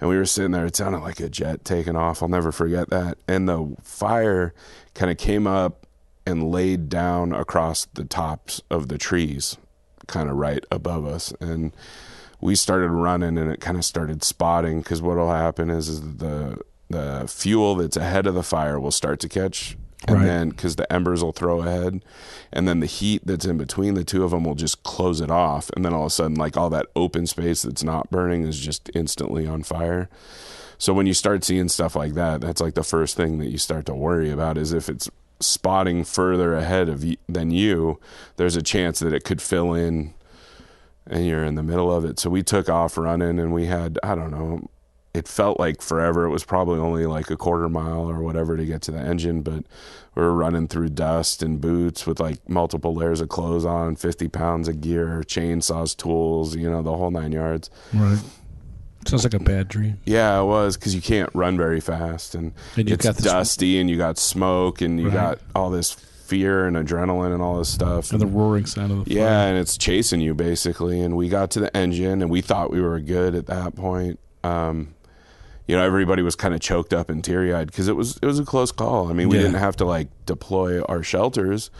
S2: And we were sitting there. It sounded like a jet taking off. I'll never forget that. And the fire kind of came up and laid down across the tops of the trees, kind of right above us. And we started running, and it kind of started spotting, because what will happen is the fuel that's ahead of the fire will start to catch. And then, because the embers will throw ahead, and then the heat that's in between the two of them will just close it off. And then all of a sudden, like, all that open space that's not burning is just instantly on fire. So when you start seeing stuff like that, that's like the first thing that you start to worry about, is if it's spotting further ahead of than you, there's a chance that it could fill in and you're in the middle of it. So we took off running, and we had, I don't know, it felt like forever. It was probably only like a quarter mile or whatever to get to the engine, but we were running through dust and boots with like multiple layers of clothes on, 50 pounds of gear, chainsaws, tools, you know, the whole 9 yards.
S3: Right. Sounds like a bad dream.
S2: Yeah, it was, because you can't run very fast, and it's dusty, and you got smoke, and you got all this fear and adrenaline and all this stuff.
S3: And the roaring sound of the fire.
S2: Yeah, and it's chasing you basically. And we got to the engine, and we thought we were good at that point. You know, everybody was kind of choked up and teary-eyed, because it was a close call. I mean, we didn't have to like deploy our shelters.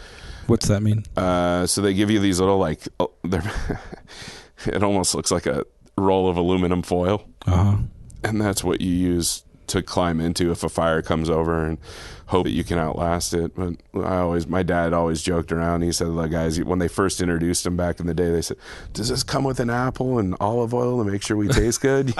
S3: What's that mean?
S2: So they give you these little, like, it almost looks like a roll of aluminum foil, and that's what you use to climb into if a fire comes over, and hope that you can outlast it. But my dad always joked around. He said the guys, when they first introduced him back in the day, they said, "Does this come with an apple and olive oil to make sure we taste good?"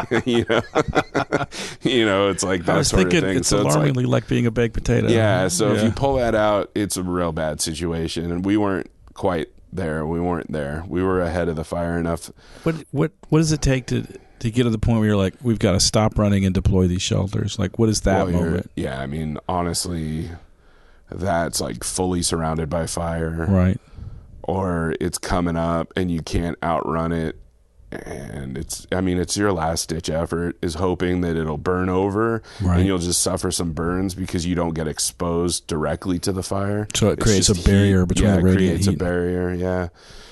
S2: You know, it's like that sort of thing.
S3: It's alarmingly like being a baked potato.
S2: Yeah. So if you pull that out, it's a real bad situation, and we weren't quite there. We weren't there. We were ahead of the fire enough.
S3: What does it take to get to the point where you're like, we've got to stop running and deploy these shelters? Like, what is that moment?
S2: Yeah, I mean, honestly, that's like fully surrounded by fire.
S3: Right.
S2: Or it's coming up and you can't outrun it. And it's your last ditch effort, is hoping that it'll burn over, and you'll just suffer some burns because you don't get exposed directly to the fire.
S3: So it creates a barrier between the radiant heat.
S2: It creates a barrier, yeah.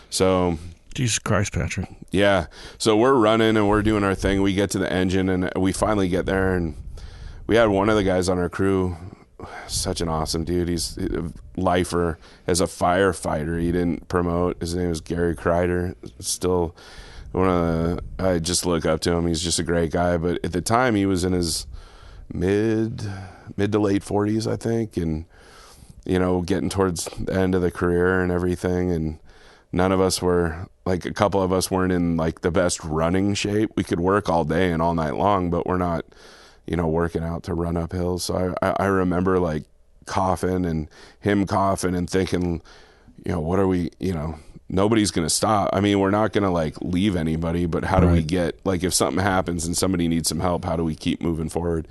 S2: So...
S3: Jesus Christ, Patrick.
S2: Yeah. So we're running and we're doing our thing. We get to the engine, and we finally get there, and we had one of the guys on our crew, such an awesome dude. He's a lifer as a firefighter. He didn't promote. His name was Crider. Still I just look up to him. He's just a great guy. But at the time, he was in his mid to late 40s, I think, and, you know, getting towards the end of the career and everything. And none of us were, like, a couple of us weren't in like the best running shape. We could work all day and all night long, but we're not, you know, working out to run up hills. So I remember like coughing and him coughing and thinking, you know, what are we, you know, nobody's going to stop. I mean, we're not going to like leave anybody, but how do we get, like, if something happens and somebody needs some help, how do we keep moving forward?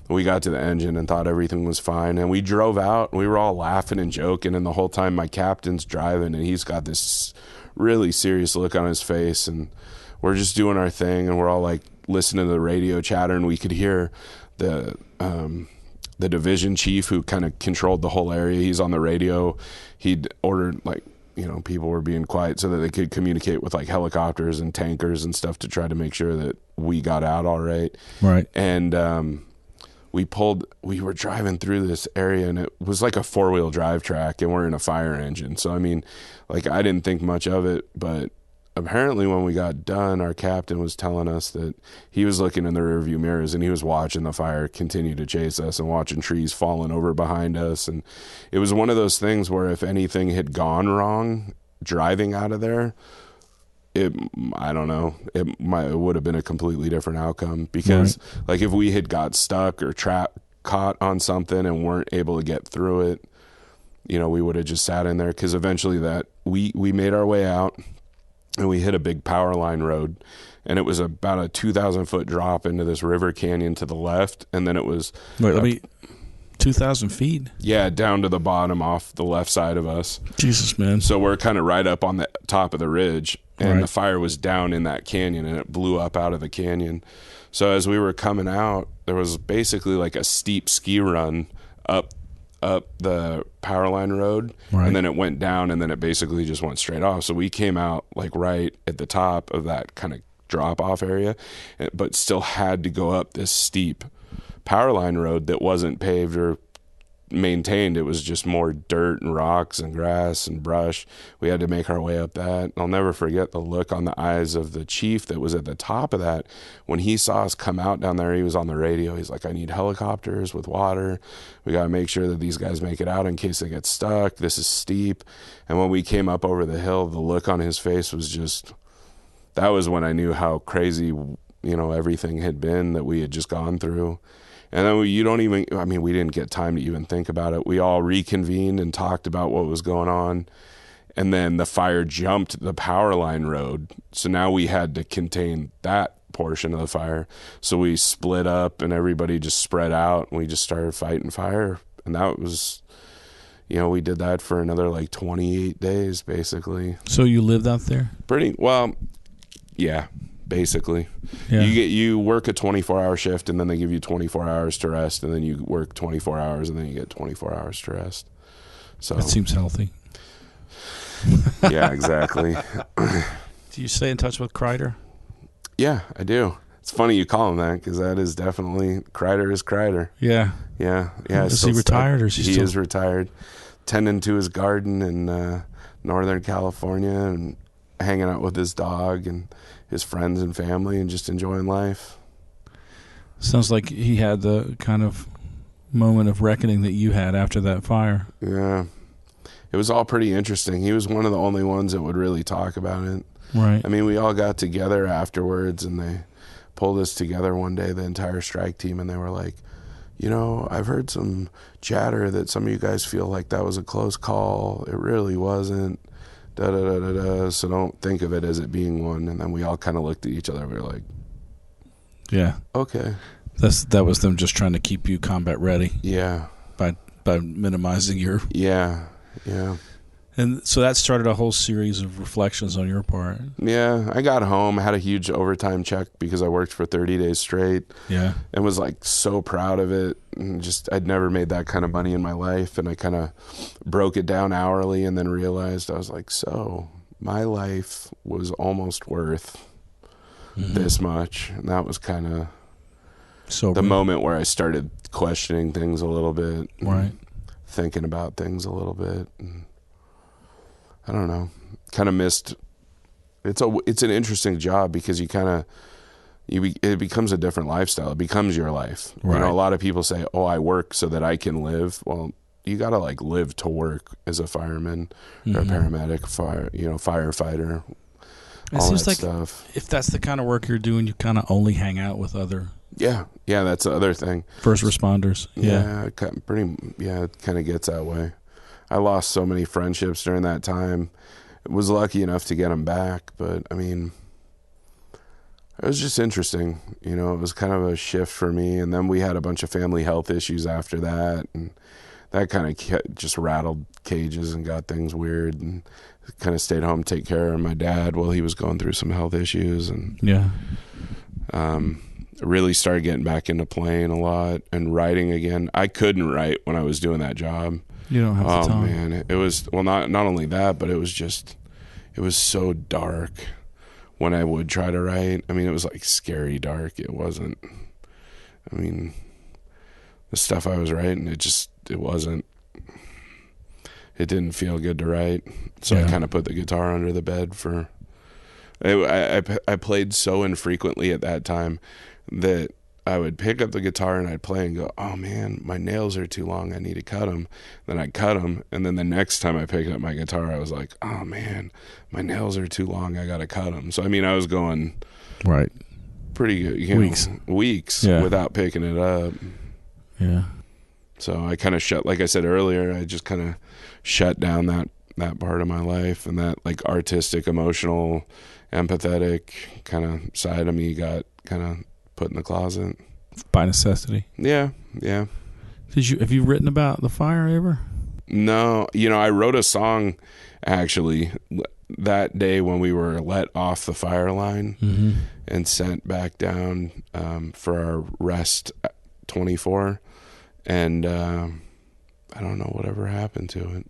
S2: We got to the engine and thought everything was fine, and we drove out. We were all laughing and joking, and the whole time my captain's driving, and he's got this really serious look on his face, and we're just doing our thing, and we're all like listening to the radio chatter, and we could hear the division chief who kind of controlled the whole area. He's on the radio. He'd ordered, like, you know, people were being quiet so that they could communicate with like helicopters and tankers and stuff to try to make sure that we got out all right.
S3: Right.
S2: And we were driving through this area, and it was like a 4-wheel drive track, and we're in a fire engine. So, I mean, like, I didn't think much of it, but apparently when we got done, our captain was telling us that he was looking in the rearview mirrors, and he was watching the fire continue to chase us and watching trees falling over behind us. And it was one of those things where if anything had gone wrong driving out of there, I don't know, it would have been a completely different outcome, because like if we had got stuck or caught on something and weren't able to get through it, you know, we would have just sat in there, because eventually we made our way out, and we hit a big power line road, and it was about a 2,000 foot drop into this river canyon to the left, and then it was
S3: 2,000 feet?
S2: Yeah, down to the bottom off the left side of us.
S3: Jesus, man.
S2: So we're kind of right up on the top of the ridge, and the fire was down in that canyon, and it blew up out of the canyon. So as we were coming out, there was basically like a steep ski run up up the power line road,
S3: Right.
S2: and then it went down, and then it basically just went straight off. So we came out like right at the top of that kind of drop off area, but still had to go up this steep power line road that wasn't paved or maintained. It was just more dirt and rocks and grass and brush. We had to make our way up that. I'll never forget the look on the eyes of the chief that was at the top of that. When he saw us come out down there, he was on the radio. He's like, I need helicopters with water. We got to make sure that these guys make it out in case they get stuck. This is steep. And when we came up over the hill, the look on his face was just, that was when I knew how crazy, everything had been that we had just gone through. And then we didn't get time to even think about it. We all reconvened and talked about what was going on. And then the fire jumped the power line road. So now we had to contain that portion of the fire. So we split up and everybody just spread out and we just started fighting fire. And that was, we did that for another like 28 days, basically.
S3: So you lived out there?
S2: Pretty well, yeah. Basically,
S3: yeah.
S2: You work a 24-hour shift, and then they give you 24 hours to rest, and then you work 24 hours, and then you get 24 hours to rest. So
S3: that seems healthy.
S2: Yeah, exactly.
S3: Do you stay in touch with Crider?
S2: Yeah, I do. It's funny you call him that because that is definitely Crider is Crider.
S3: Yeah.
S2: Is
S3: he retired or is he still?
S2: He is retired, tending to his garden in Northern California and hanging out with his dog and his friends and family and just enjoying life.
S3: Sounds like he had the kind of moment of reckoning that you had after that fire.
S2: Yeah. It was all pretty interesting. He was one of the only ones that would really talk about it.
S3: Right.
S2: I mean, we all got together afterwards and they pulled us together one day, the entire strike team, and they were like, I've heard some chatter that some of you guys feel like that was a close call. It really wasn't. So don't think of it as it being one. And then we all kind of looked at each other. We were like,
S3: yeah,
S2: okay.
S3: That was them just trying to keep you combat ready.
S2: Yeah.
S3: By minimizing your.
S2: Yeah.
S3: And so that started a whole series of reflections on your part.
S2: Yeah. I got home, had a huge overtime check because I worked for 30 days straight.
S3: Yeah.
S2: And was like so proud of it. And just, I'd never made that kind of money in my life. And I kind of broke it down hourly and then realized, I was like, so my life was almost worth this much. And that was kind of the moment where I started questioning things a little bit.
S3: Right.
S2: Thinking about things a little bit. And I don't know, kind of missed. It's an interesting job because you kind of, it becomes a different lifestyle. It becomes your life.
S3: Right.
S2: A lot of people say, oh, I work so that I can live. Well, you got to like live to work as a fireman or a paramedic, firefighter, all that stuff.
S3: If that's the kind of work you're doing, you kind of only hang out with other.
S2: Yeah, that's the other thing.
S3: First responders.
S2: Yeah, it kind of gets that way. I lost so many friendships during that time. I was lucky enough to get them back, but I mean, it was just interesting. It was kind of a shift for me. And then we had a bunch of family health issues after that, and that kind of just rattled cages and got things weird. And kind of stayed home to take care of my dad while he was going through some health issues. And really started getting back into playing a lot and writing again. I couldn't write when I was doing that job.
S3: You don't have the time.
S2: Oh man, it was, well, not only that, but it was so dark when I would try to write. I mean, it was like scary dark. It wasn't, I mean, the stuff I was writing, it didn't feel good to write. So I kind of put the guitar under the bed for, I played so infrequently at that time that I would pick up the guitar and I'd play and go, oh man, my nails are too long. I need to cut them. Then I'd cut them. And then the next time I picked up my guitar, I was like, oh man, my nails are too long. I got to cut them. So, I mean, I was going
S3: right
S2: pretty good, weeks without picking it up.
S3: Yeah.
S2: So I kind of like I said earlier, I just kind of shut down that part of my life, and that like artistic, emotional, empathetic kind of side of me got kind of put in the closet
S3: by necessity.
S2: Yeah.
S3: Have you written about the fire ever?
S2: No, I wrote a song actually that day when we were let off the fire line and sent back down for our rest 24, and I I don't know whatever happened to it.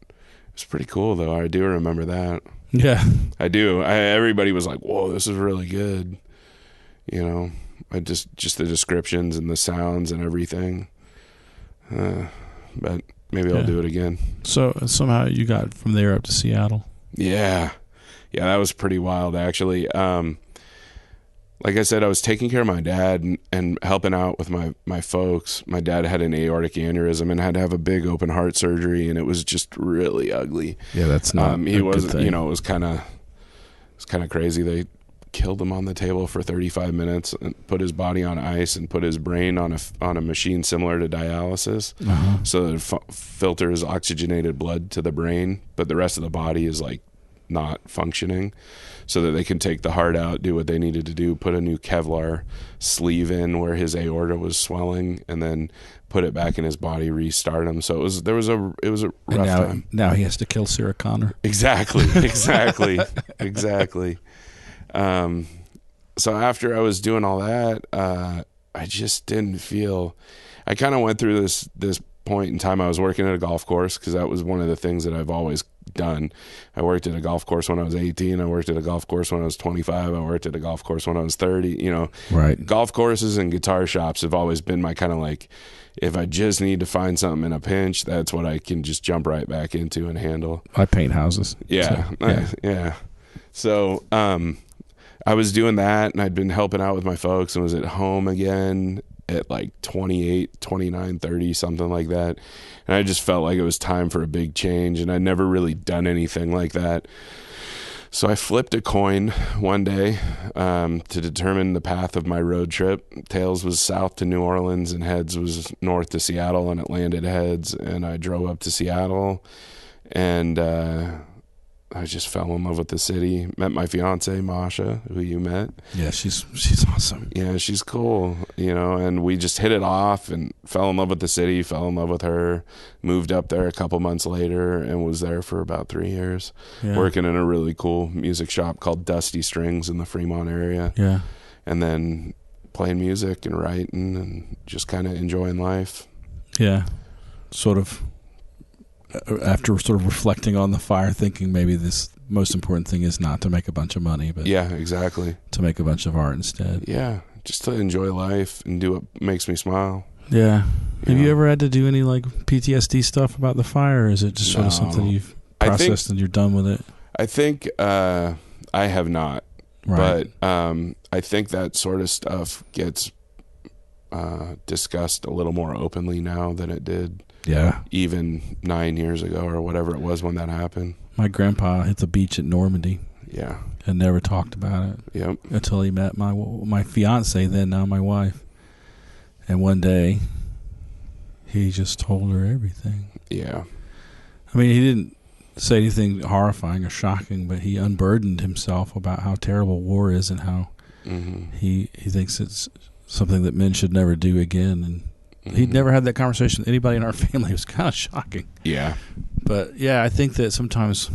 S2: It's pretty cool though. I do remember that.
S3: Yeah,
S2: I do. Everybody was like, "Whoa, this is really good." You know, I just the descriptions and the sounds and everything. But maybe I'll do it again.
S3: So somehow you got from there up to Seattle.
S2: Yeah, that was pretty wild actually. Like I said, I was taking care of my dad and helping out with my folks. My dad had an aortic aneurysm and had to have a big open heart surgery, and it was just really ugly.
S3: Yeah, that's not.
S2: He wasn't. You know, it was kind of crazy. They killed him on the table for 35 minutes and put his body on ice and put his brain on a machine similar to dialysis, so that it filters oxygenated blood to the brain, but the rest of the body is like not functioning, so that they can take the heart out, do what they needed to do, put a new Kevlar sleeve in where his aorta was swelling, and then put it back in his body, restart him. So it was a rough time.
S3: Now he has to kill Sarah Connor.
S2: Exactly. So after I was doing all that, I just didn't feel. I kind of went through this point in time. I was working at a golf course because that was one of the things that I've always done. I worked at a golf course when I was 18. I worked at a golf course when I was 25. I worked at a golf course when I was 30. You know,
S3: right?
S2: Golf courses and guitar shops have always been my kind of like, if I just need to find something in a pinch, that's what I can just jump right back into and handle.
S3: I paint houses.
S2: Yeah. So I was doing that, and I'd been helping out with my folks and was at home again at like 28, 29, 30, something like that. And I just felt like it was time for a big change, and I'd never really done anything like that. So I flipped a coin one day to determine the path of my road trip. Tails was south to New Orleans, and heads was north to Seattle, and it landed heads. And I drove up to Seattle, and I just fell in love with the city. Met my fiance, Masha, who you met.
S3: Yeah, she's awesome.
S2: Yeah, she's cool, you know, and we just hit it off and fell in love with the city, fell in love with her, moved up there a couple months later and was there for about 3 years, working in a really cool music shop called Dusty Strings in the Fremont area.
S3: Yeah.
S2: And then playing music and writing and just kind of enjoying life.
S3: Yeah. Sort of. After sort of reflecting on the fire, thinking maybe this most important thing is not to make a bunch of money, but
S2: exactly,
S3: to make a bunch of art instead.
S2: Yeah, just to enjoy life and do what makes me smile.
S3: Yeah. Have you ever had to do any like PTSD stuff about the fire, or is it just sort of something you've processed and you're done with it?
S2: I think I have not,
S3: right.
S2: But I think that sort of stuff gets discussed a little more openly now than it did.
S3: Yeah.
S2: Even 9 years ago or whatever it was when that happened.
S3: My grandpa hit the beach at Normandy.
S2: Yeah.
S3: And never talked about it.
S2: Yep.
S3: Until he met my fiance, then now my wife. And one day, he just told her everything.
S2: Yeah.
S3: I mean, he didn't say anything horrifying or shocking, but he unburdened himself about how terrible war is and how he thinks it's something that men should never do again. And he'd never had that conversation with anybody in our family. It was kind of shocking.
S2: Yeah.
S3: But yeah, I think that sometimes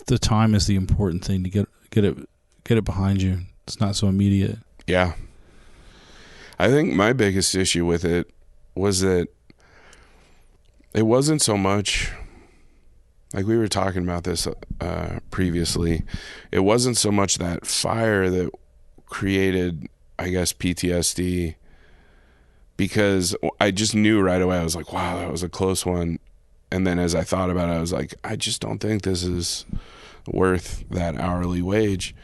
S3: the time is the important thing to get it behind you. It's not so immediate.
S2: Yeah. I think my biggest issue with it was that it wasn't so much, like we were talking about this previously, it wasn't so much that fire that created, I guess, PTSD, because I just knew right away. I was like, wow, that was a close one. And then as I thought about it, I was like, I just don't think this is worth that hourly wage.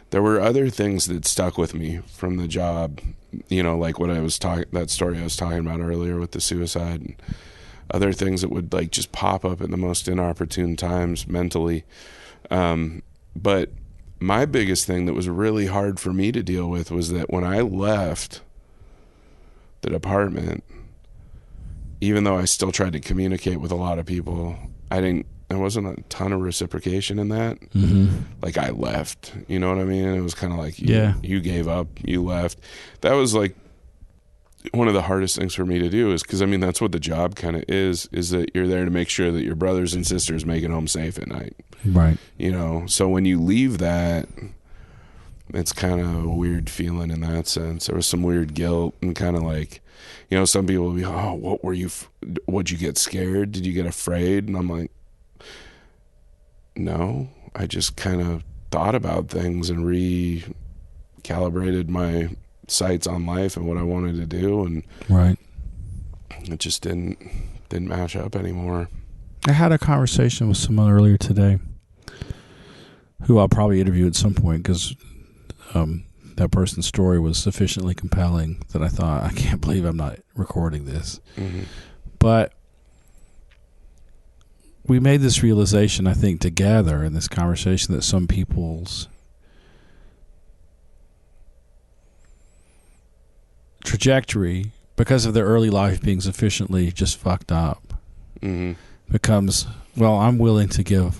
S2: There were other things that stuck with me from the job, you know, like what I was that story I was talking about earlier with the suicide, and other things that would like just pop up at the most inopportune times mentally. But my biggest thing that was really hard for me to deal with was that when I left the department, even though I still tried to communicate with a lot of people, there wasn't a ton of reciprocation in that. Like I left, you know what I mean? It was kind of like, you gave up, you left. That was like one of the hardest things for me to do, is because I mean, that's what the job kind of is that you're there to make sure that your brothers and sisters make it home safe at night.
S3: Right.
S2: You know, so when you leave that, it's kind of a weird feeling in that sense. There was some weird guilt and kind of like, you know, some people will be, oh, what were you, what'd you get scared? Did you get afraid? And I'm like, no, I just kind of thought about things and recalibrated my sights on life and what I wanted to do. And
S3: right.
S2: It just didn't match up anymore.
S3: I had a conversation with someone earlier today who I'll probably interview at some point because that person's story was sufficiently compelling that I thought, I can't believe I'm not recording this.
S2: Mm-hmm.
S3: But we made this realization, I think, together in this conversation that some people's trajectory, because of their early life being sufficiently just fucked up,
S2: mm-hmm.
S3: becomes, well, I'm willing to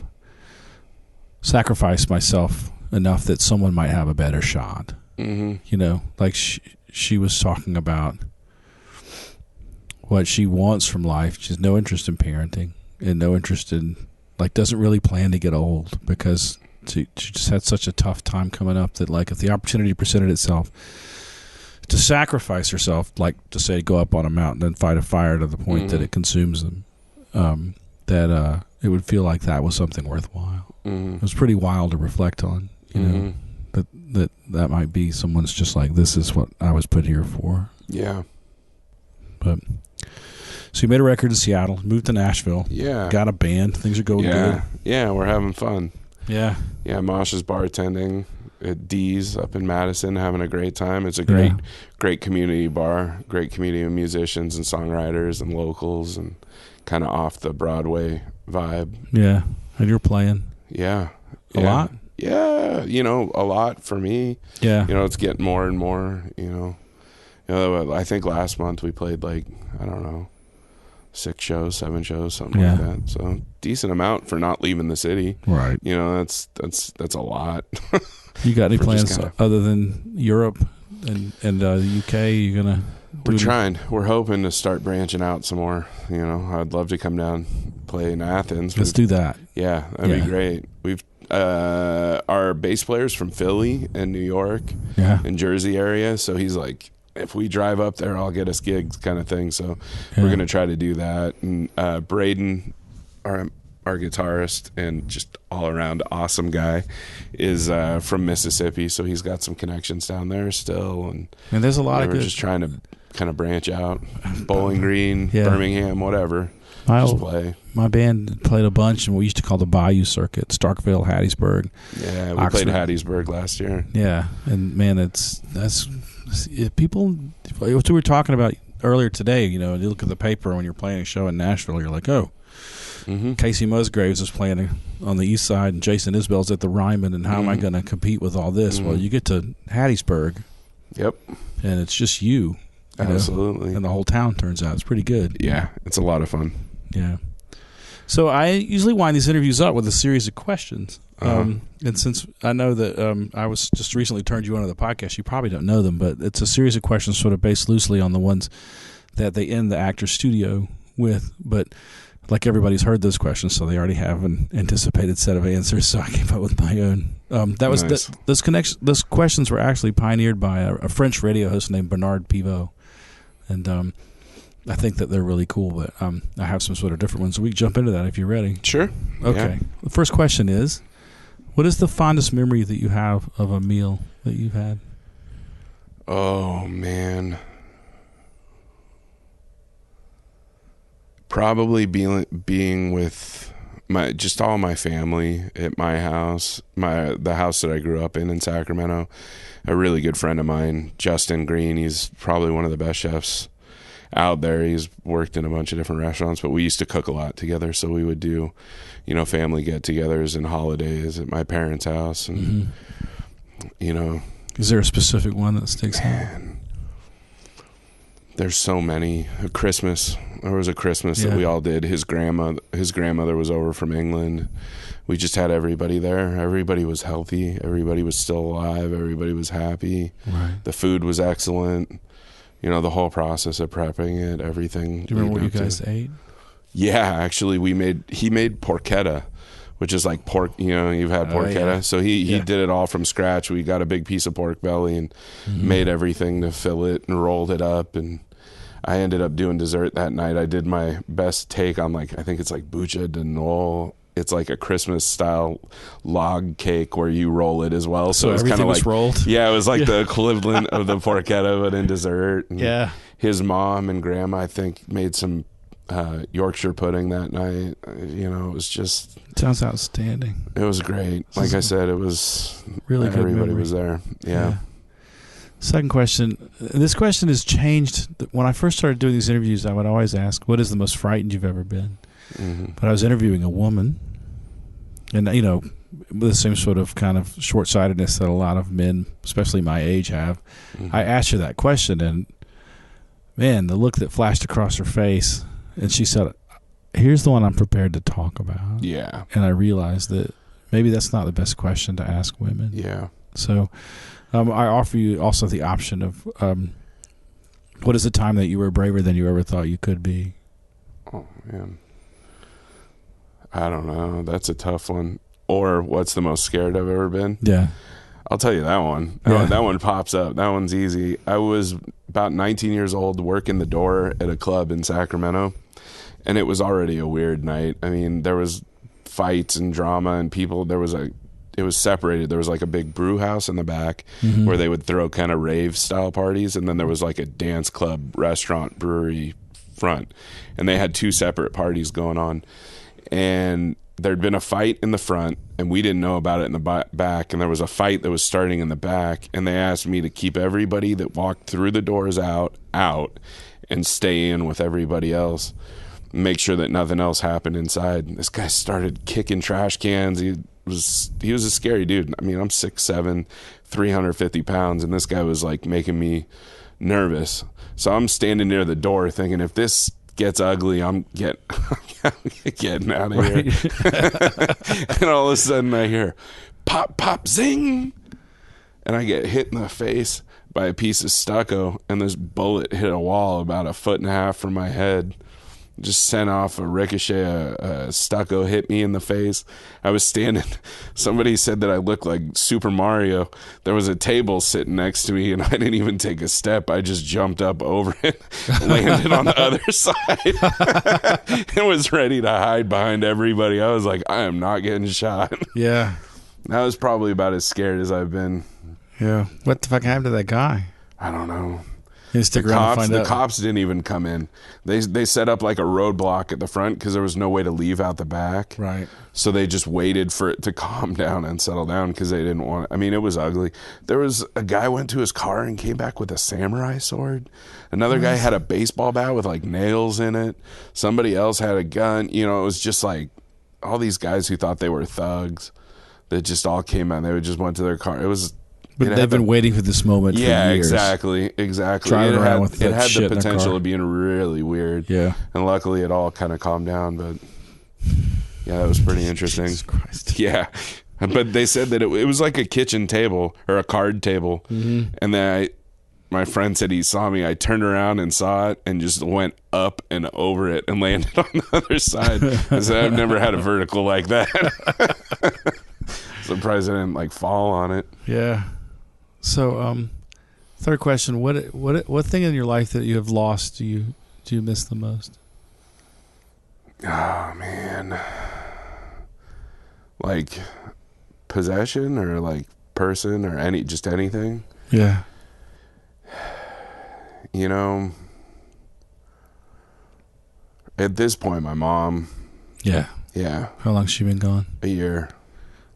S3: sacrifice myself enough that someone might have a better shot.
S2: Mm-hmm.
S3: You know, like she was talking about what she wants from life. She has no interest in parenting and no interest in, like, doesn't really plan to get old because she just had such a tough time coming up that, like, if the opportunity presented itself to sacrifice herself, like to say go up on a mountain and fight a fire to the point
S2: mm-hmm.
S3: that it consumes them, that it would feel like that was something worthwhile.
S2: Mm-hmm.
S3: It was pretty wild to reflect on, you
S2: mm-hmm.
S3: know, that might be someone's just like, this is what I was put here for.
S2: Yeah.
S3: But so you made a record in Seattle, moved to Nashville.
S2: Yeah.
S3: Got a band. Things are going good.
S2: Yeah, we're having fun.
S3: Yeah.
S2: Yeah, Mosh is bartending at D's up in Madison, having a great time. It's a great community bar, great community of musicians and songwriters and locals and kind of off the Broadway vibe.
S3: Yeah. And you're playing?
S2: Yeah.
S3: A lot?
S2: Yeah, you know, a lot for me.
S3: Yeah.
S2: You know, it's getting more and more, you know. I think last month we played like, I don't know, 6 shows, 7 shows, something like that. So decent amount for not leaving the city.
S3: Right.
S2: You know, that's a lot.
S3: You got any plans other than Europe and the UK? You're gonna?
S2: We're trying. We're hoping to start branching out some more. You know, I'd love to come down, play in Athens.
S3: Let's do that.
S2: Yeah, that'd be great. We've our bass player's from Philly and New York, and Jersey area. So he's like, if we drive up there, I'll get us gigs, kind of thing. So we're gonna try to do that. And Braden, our guitarist and just all around awesome guy, is from Mississippi, so he's got some connections down there still. And
S3: there's a lot of good.
S2: We're just trying to kind of branch out. Bowling Green, Birmingham, whatever. Just play.
S3: My band played a bunch, and we used to call the Bayou Circuit, Starkville, Hattiesburg.
S2: Yeah, we played Hattiesburg last year.
S3: Yeah, and man, that's people. What we were talking about earlier today, you know, you look at the paper when you're playing a show in Nashville, you're like, oh,
S2: mm-hmm.
S3: Casey Musgraves is playing on the east side, and Jason Isbell's at the Ryman, and how am I going to compete with all this? Well, you get to Hattiesburg,
S2: and
S3: it's just you.
S2: Absolutely.
S3: And the whole town turns out. It's pretty good.
S2: Yeah, it's a lot of fun.
S3: Yeah. So I usually wind these interviews up with a series of questions. And since I know that I was just recently turned you onto the podcast, you probably don't know them, but it's a series of questions sort of based loosely on the ones that they end the actor's studio with. But like everybody's heard those questions, so they already have an anticipated set of answers, so I came up with my own. That was
S2: nice.
S3: Those questions were actually pioneered by a French radio host named Bernard Pivot. And I think that they're really cool, but I have some sort of different ones. So we can jump into that if you're ready.
S2: Sure.
S3: Okay. Yeah. The first question is, what is the fondest memory that you have of a meal that you've had?
S2: Oh, man. Probably being with all my family at my house, the house that I grew up in Sacramento. A really good friend of mine, Justin Green, he's probably one of the best chefs out there. He's worked in a bunch of different restaurants, but we used to cook a lot together. So we would do, you know, family get-togethers and holidays at my parents' house. And, you know.
S3: Is there a specific one that sticks out?
S2: There's so many. Christmas. There was a Christmas that we all did. His grandmother was over from England. We just had everybody there. Everybody was healthy. Everybody was still alive. Everybody was happy.
S3: Right.
S2: The food was excellent. You know, the whole process of prepping it, everything.
S3: Do you remember what you guys ate?
S2: Yeah, actually, he made porchetta, which is like pork. You know, you've had porchetta.
S3: Yeah.
S2: So he did it all from scratch. We got a big piece of pork belly and made everything to fill it and rolled it up. And I ended up doing dessert that night. I did my best take on, like, I think it's like bucha de noel. It's like a Christmas style log cake where you roll it as well. So it's kind of like
S3: rolled.
S2: Yeah, it was like the equivalent of the porchetta, but in dessert. And
S3: Yeah.
S2: his mom and grandma, I think, made some Yorkshire pudding that night. You know, it was just...
S3: Sounds outstanding.
S2: It was great. Like I said, it was...
S3: Really good
S2: everybody
S3: memory.
S2: was there. Yeah.
S3: Second question. This question has changed. When I first started doing these interviews, I would always ask, what is the most frightened you've ever been? But I was interviewing a woman, and, you know, with the same sort of kind of short-sightedness that a lot of men, especially my age, have. I asked her that question, and, man, the look that flashed across her face, and she said, here's the one I'm prepared to talk about.
S2: Yeah.
S3: And I realized that maybe that's not the best question to ask women.
S2: Yeah.
S3: So I offer you also the option of what is the time that you were braver than you ever thought you could be?
S2: Oh, man. I don't know. That's a tough one. Or what's the most scared I've ever been?
S3: Yeah.
S2: I'll tell you that one.
S3: Yeah.
S2: That one pops up. That one's easy. I was about 19 years old, working the door at a club in Sacramento, and it was already a weird night. I mean, there was fights and drama and people. It was separated. There was like a big brew house in the back where they would throw kind of rave style parties, and then there was like a dance club, restaurant, brewery front, and they had two separate parties going on. And there'd been a fight in the front, and we didn't know about it in the back, and there was a fight that was starting in the back, and they asked me to keep everybody that walked through the doors out and stay in with everybody else, make sure that nothing else happened inside. And this guy started kicking trash cans. He was a scary dude. I mean, I'm 6'7", 350 pounds, and this guy was like making me nervous. So I'm standing near the door thinking, if this gets ugly, I'm getting out of here. And all of a sudden I hear pop, pop, zing, and I get hit in the face by a piece of stucco, and this bullet hit a wall about 1.5 feet from my head. Just sent off a ricochet. A stucco hit me in the face. I was standing. Somebody said that I looked like Super Mario. There was a table sitting next to me, and I didn't even take a step. I just jumped up over it, landed on the other side, and was ready to hide behind everybody. I was like, I am not getting shot.
S3: Yeah.
S2: That was probably about as scared as I've been.
S3: Yeah. What the fuck happened to that guy?
S2: I don't know.
S3: You stick around and find out.
S2: The cops didn't even come in. They set up like a roadblock at the front because there was no way to leave out the back.
S3: Right.
S2: So they just waited for it to calm down and settle down because they didn't want it. I mean, it was ugly. There was a guy went to his car and came back with a samurai sword. Another guy had a baseball bat with like nails in it. Somebody else had a gun. You know, it was just like all these guys who thought they were thugs that just all came out. They just went to their car. It was...
S3: But they've been waiting for this moment for years.
S2: Yeah, exactly.
S3: Driving around with that
S2: it had
S3: shit
S2: the
S3: in their
S2: potential
S3: car.
S2: of being really weird.
S3: Yeah.
S2: And luckily it all kind of calmed down, but yeah, that was pretty interesting.
S3: Jesus Christ.
S2: Yeah. But they said that it was like a kitchen table or a card table. And then my friend said he saw me. I turned around and saw it and just went up and over it and landed on the other side. I said, I've never had a vertical like that. Surprised I didn't like fall on it.
S3: Yeah. So, third question: what thing in your life that you have lost do you miss the most?
S2: Oh man, like possession or like person or anything.
S3: Yeah.
S2: You know, at this point, my mom.
S3: Yeah.
S2: Yeah.
S3: How long's she been gone?
S2: A year.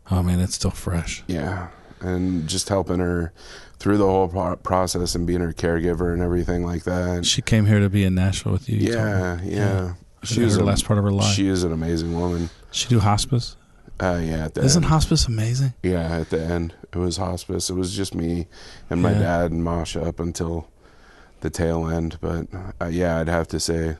S3: Oh man, it's still fresh.
S2: Yeah. And just helping her through the whole process and being her caregiver and everything like that.
S3: She came here to be in Nashville with you.
S2: Yeah.
S3: She was the last part of her life.
S2: She is an amazing woman.
S3: She do hospice?
S2: Yeah. At the
S3: Isn't
S2: end.
S3: hospice amazing?
S2: Yeah, at the end. It was hospice. It was just me and my dad and Masha up until the tail end. But yeah, I'd have to say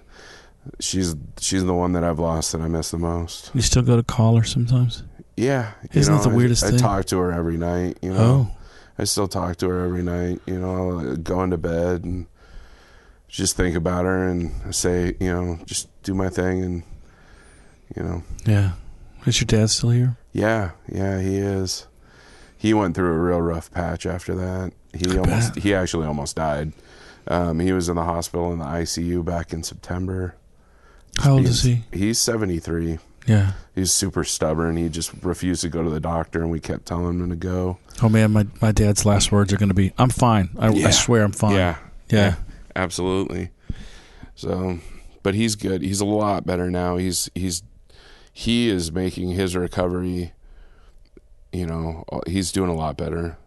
S2: she's the one that I've lost that I miss the most.
S3: You still go to call her sometimes?
S2: Yeah.
S3: Isn't that the weirdest thing?
S2: I talk to her every night, you know. Oh. I still talk to her every night, you know. I'll go into bed and just think about her and say, you know, just do my thing and, you know.
S3: Yeah. Is your dad still here?
S2: Yeah, he is. He went through a real rough patch after that. He actually almost died. He was in the hospital in the ICU back in September.
S3: How old is he?
S2: He's 73.
S3: Yeah.
S2: He's super stubborn. He just refused to go to the doctor, and we kept telling him to go.
S3: Oh, man, my dad's last words are going to be, I'm fine. I swear I'm fine.
S2: Yeah, absolutely. So, but he's good. He's a lot better now. He is making his recovery, he's doing a lot better.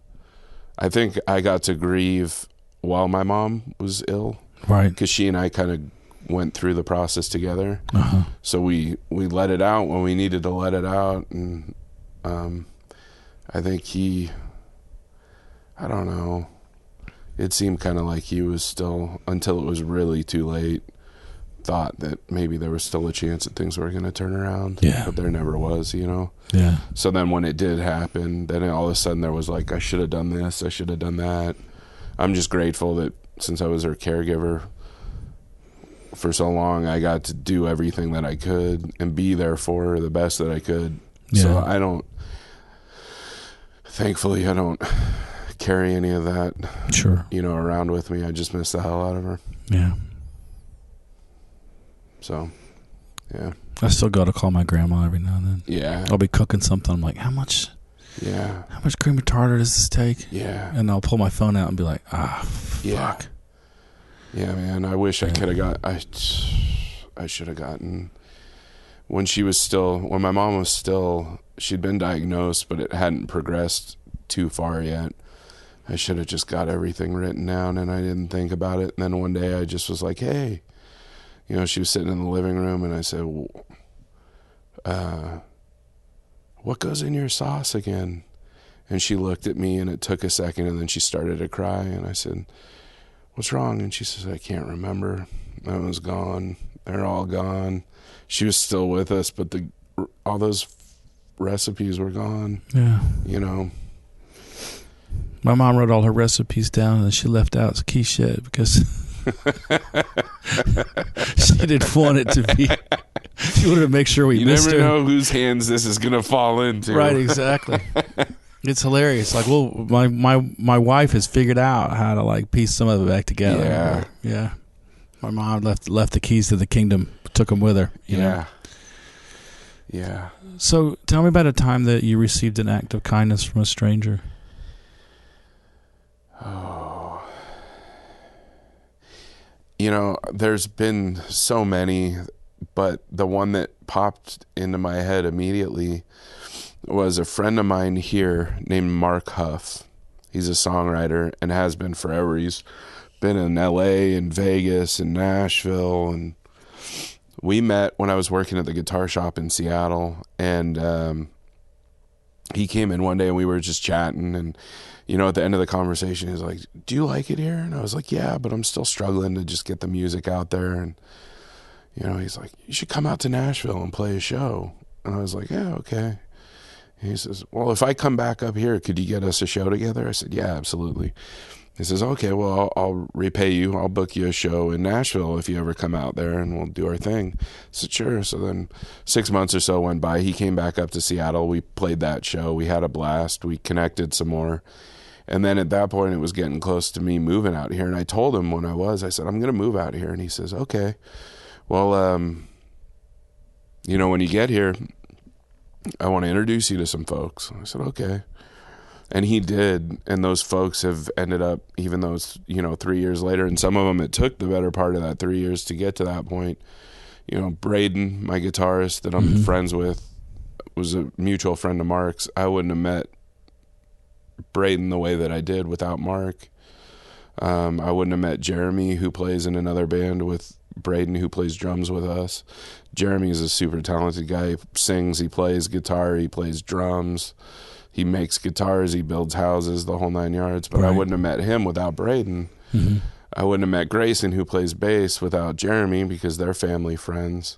S2: I think I got to grieve while my mom was ill.
S3: Right.
S2: Because she and I kind of went through the process together.
S3: Uh-huh.
S2: So we let it out when we needed to let it out. And I think I don't know, it seemed kind of like he was still, until it was really too late, thought that maybe there was still a chance that things were going to turn around.
S3: Yeah.
S2: But there never was,
S3: Yeah.
S2: So then when it did happen, then all of a sudden there was like, I should have done this, I should have done that. I'm just grateful that since I was her caregiver for so long, I got to do everything that I could and be there for her the best that I could.
S3: Yeah.
S2: So thankfully I don't carry any of that,
S3: Sure,
S2: around with me. I just miss the hell out of her.
S3: Yeah.
S2: So, yeah.
S3: I still got to call my grandma every now and then.
S2: Yeah.
S3: I'll be cooking something. I'm like, how much cream of tartar does this take?
S2: Yeah.
S3: And I'll pull my phone out and be like, fuck.
S2: Yeah, man. I wish I could have I should have gotten, when my mom was still, she'd been diagnosed, but it hadn't progressed too far yet. I should have just got everything written down, and I didn't think about it. And then one day I just was like, hey, she was sitting in the living room, and I said, what goes in your sauce again? And she looked at me, and it took a second, and then she started to cry, and I said, what's wrong? And she says, I can't remember. That was gone. They're all gone. She was still with us, but all those recipes were gone.
S3: Yeah. My mom wrote all her recipes down, and she left out key shit because she didn't want it to be. She wanted to make sure we missed her.
S2: You never know whose hands this is going to fall into.
S3: Right, exactly. It's hilarious. Like, well, my wife has figured out how to piece some of it back together. Yeah. My mom left the keys to the kingdom, took them with her. You know?
S2: Yeah.
S3: So, tell me about a time that you received an act of kindness from a stranger.
S2: Oh. There's been so many, but the one that popped into my head immediately was a friend of mine here named Mark Huff. He's a songwriter and has been forever. He's been in LA and Vegas and Nashville, and we met when I was working at the guitar shop in Seattle, and he came in one day and we were just chatting, and at the end of the conversation, he was like, do you like it here? And I was like, yeah, but I'm still struggling to just get the music out there. And, he's like, you should come out to Nashville and play a show. And I was like, yeah, okay. And he says, well, if I come back up here, could you get us a show together? I said, yeah, absolutely. He says, okay, well, I'll repay you. I'll book you a show in Nashville if you ever come out there, and we'll do our thing. I said, sure. So then 6 months or so went by. He came back up to Seattle. We played that show. We had a blast. We connected some more. And then at that point, it was getting close to me moving out here. And I told him I said, I'm going to move out here. And he says, okay, well, when you get here, I want to introduce you to some folks. I said, okay. And he did. And those folks have ended up, even though it's, 3 years later, and some of them, it took the better part of that 3 years to get to that point. Braden, my guitarist that I'm friends with, was a mutual friend of Mark's. I wouldn't have met Braden the way that I did without Mark. I wouldn't have met Jeremy, who plays in another band with Braden, who plays drums with us. Jeremy is a super talented guy. He sings, he plays guitar, he plays drums, he makes guitars, he builds houses, the whole 9 yards. But I wouldn't have met him without Braden. Mm-hmm. I wouldn't have met Grayson, who plays bass, without Jeremy, because they're family friends.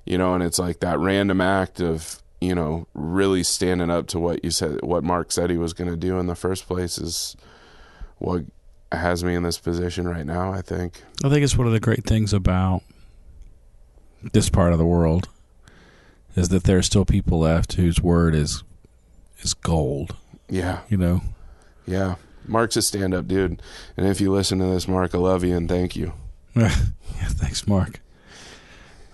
S2: And it's like that random act of really standing up to what Mark said he was going to do in the first place is what has me in this position right now, I think.
S3: I think it's one of the great things about this part of the world is that there are still people left whose word is gold.
S2: Yeah.
S3: You know?
S2: Yeah. Mark's a stand-up dude. And if you listen to this, Mark, I love you and thank you.
S3: Yeah, thanks, Mark.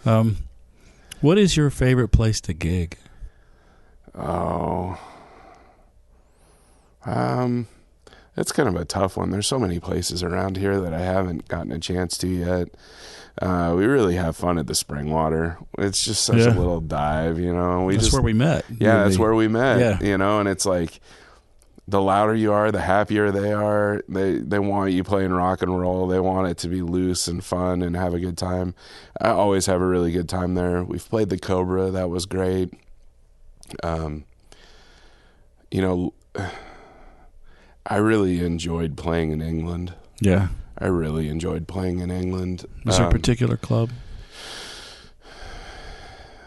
S3: What is your favorite place to gig?
S2: Oh. That's kind of a tough one. There's so many places around here that I haven't gotten a chance to yet. We really have fun at the Springwater. It's just such a little dive, you know.
S3: That's where we met.
S2: Yeah, that's where we met.
S3: Yeah.
S2: You know, and it's like the louder you are, the happier they are. They want you playing rock and roll. They want it to be loose and fun and have a good time. I always have a really good time there. We've played the Cobra. That was great. You know, I really enjoyed playing in England.
S3: Yeah.
S2: I really enjoyed playing in England.
S3: Was there a particular club?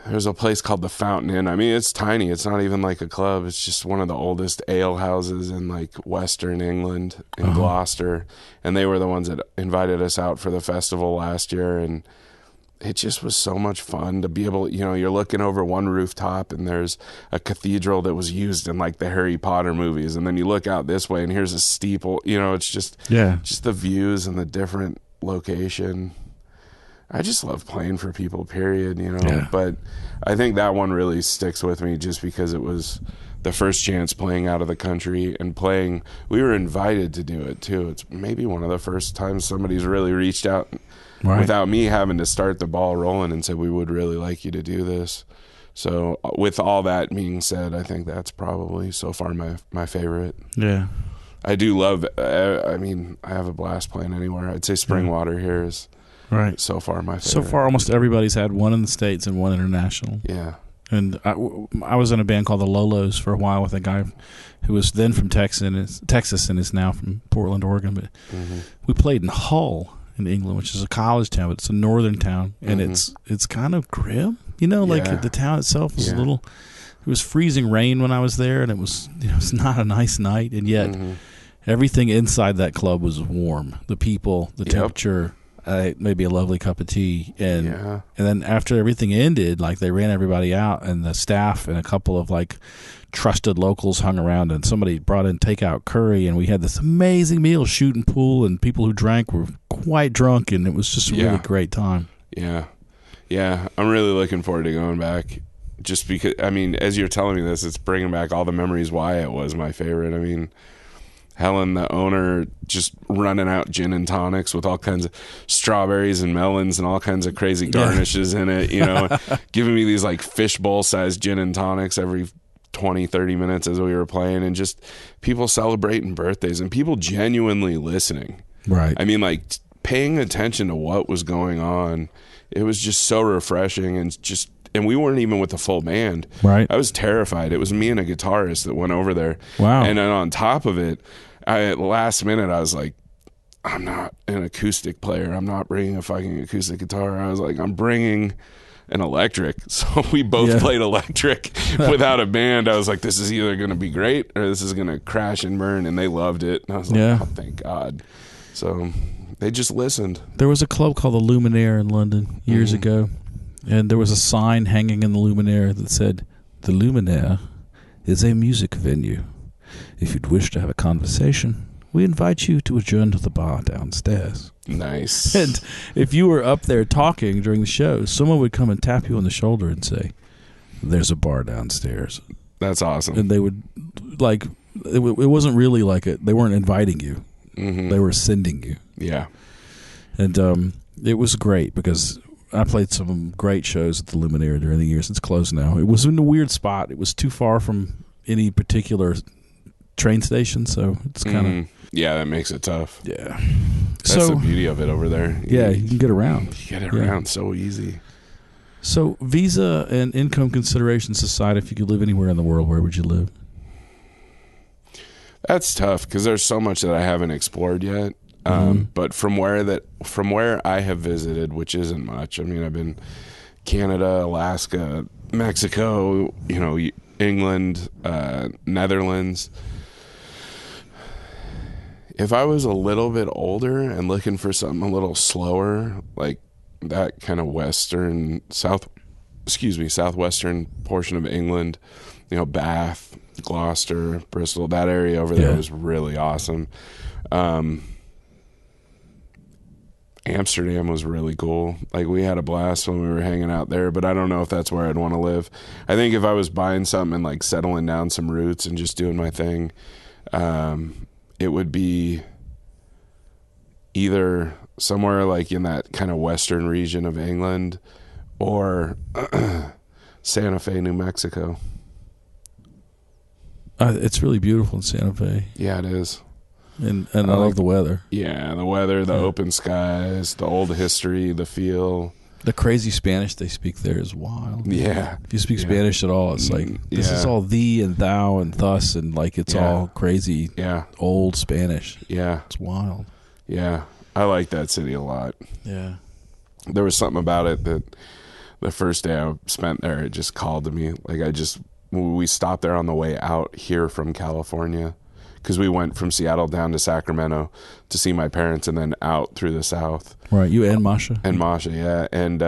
S2: There's a place called the Fountain Inn. I mean, it's tiny. It's not even like a club. It's just one of the oldest ale houses in like Western England, in Gloucester. And they were the ones that invited us out for the festival last year. And it just was so much fun to be able, you know, you're looking over one rooftop and there's a cathedral that was used in like the Harry Potter movies. And then you look out this way and here's a steeple, you know, it's just the views and the different location. I just love playing for people, period, you know.
S3: Yeah.
S2: But I think that one really sticks with me just because it was the first chance playing out of the country and playing. We were invited to do it too. It's maybe one of the first times somebody's really reached out without me having to start the ball rolling and said, we would really like you to do this. So with all that being said, I think that's probably so far my favorite.
S3: Yeah.
S2: I do love, I mean, I have a blast playing anywhere. I'd say Springwater here is so far my favorite.
S3: So far, almost everybody's had one in the States and one international.
S2: Yeah.
S3: And I was in a band called the Lolos for a while with a guy who was then from Texas and is now from Portland, Oregon. But we played in Hull in England, which is a college town, but it's a northern town, and it's kind of grim. You know, like the town itself was a little. It was freezing rain when I was there, and it was it's not a nice night, and yet everything inside that club was warm. The people, the temperature. Maybe a lovely cup of tea, and then after everything ended, like they ran everybody out, and the staff and a couple of like trusted locals hung around, and somebody brought in takeout curry, and we had this amazing meal, shooting pool, and people who drank were quite drunk, and it was just a really great time.
S2: Yeah, I'm really looking forward to going back, just because, I mean, as you're telling me this, it's bringing back all the memories why it was my favorite. I mean, Helen, the owner, just running out gin and tonics with all kinds of strawberries and melons and all kinds of crazy garnishes in it, you know, giving me these like fishbowl-sized gin and tonics every 20, 30 minutes as we were playing, and just people celebrating birthdays and people genuinely listening.
S3: Right.
S2: I mean, like paying attention to what was going on. It was just so refreshing, and we weren't even with the full band.
S3: Right.
S2: I was terrified. It was me and a guitarist that went over there.
S3: Wow.
S2: And then on top of it, at the last minute, I was like, I'm not an acoustic player. I'm not bringing a fucking acoustic guitar. I was like, I'm bringing an electric. So we both played electric without a band. I was like, this is either going to be great or this is going to crash and burn. And they loved it. And I was like, oh, thank God. So they just listened.
S3: There was a club called the Luminaire in London years ago. And there was a sign hanging in the Luminaire that said, "The Luminaire is a music venue. If you'd wish to have a conversation, we invite you to adjourn to the bar downstairs."
S2: Nice.
S3: And if you were up there talking during the show, someone would come and tap you on the shoulder and say, "There's a bar downstairs."
S2: That's awesome.
S3: And they would, like, it wasn't really like it. They weren't inviting you. They were sending you.
S2: Yeah.
S3: And it was great because I played some great shows at the Luminaire during the years. It's closed now. It was in a weird spot. It was too far from any particular train station, so it's kind of...
S2: Yeah, that makes it tough.
S3: Yeah.
S2: That's the beauty of it over there.
S3: Yeah, you can get around.
S2: You get around so easy.
S3: So visa and income considerations aside, if you could live anywhere in the world, where would you live?
S2: That's tough because there's so much that I haven't explored yet. But from where I have visited, which isn't much. I mean, I've been Canada, Alaska, Mexico, you know, England, Netherlands. If I was a little bit older and looking for something a little slower, like that kind of Western, southwestern portion of England, Bath, Gloucester, Bristol, that area over there was really awesome. Amsterdam was really cool. Like, we had a blast when we were hanging out there, but I don't know if that's where I'd want to live. I think if I was buying something and like settling down some roots and just doing my thing, it would be either somewhere like in that kind of western region of England or Santa Fe, New Mexico.
S3: It's really beautiful in Santa Fe.
S2: Yeah, it is.
S3: And I love the weather.
S2: Yeah, the weather, the open skies, the old history, the feel.
S3: The crazy Spanish they speak there is wild.
S2: Yeah.
S3: If you speak Spanish at all, it's like, this is all thee and thou and thus, and like it's all crazy old Spanish. Yeah. It's wild.
S2: Yeah. I like that city a lot.
S3: Yeah.
S2: There was something about it that the first day I spent there, it just called to me. Like, we stopped there on the way out here from California, because we went from Seattle down to Sacramento to see my parents and then out through the South.
S3: Right, you and Masha?
S2: And Masha, yeah. And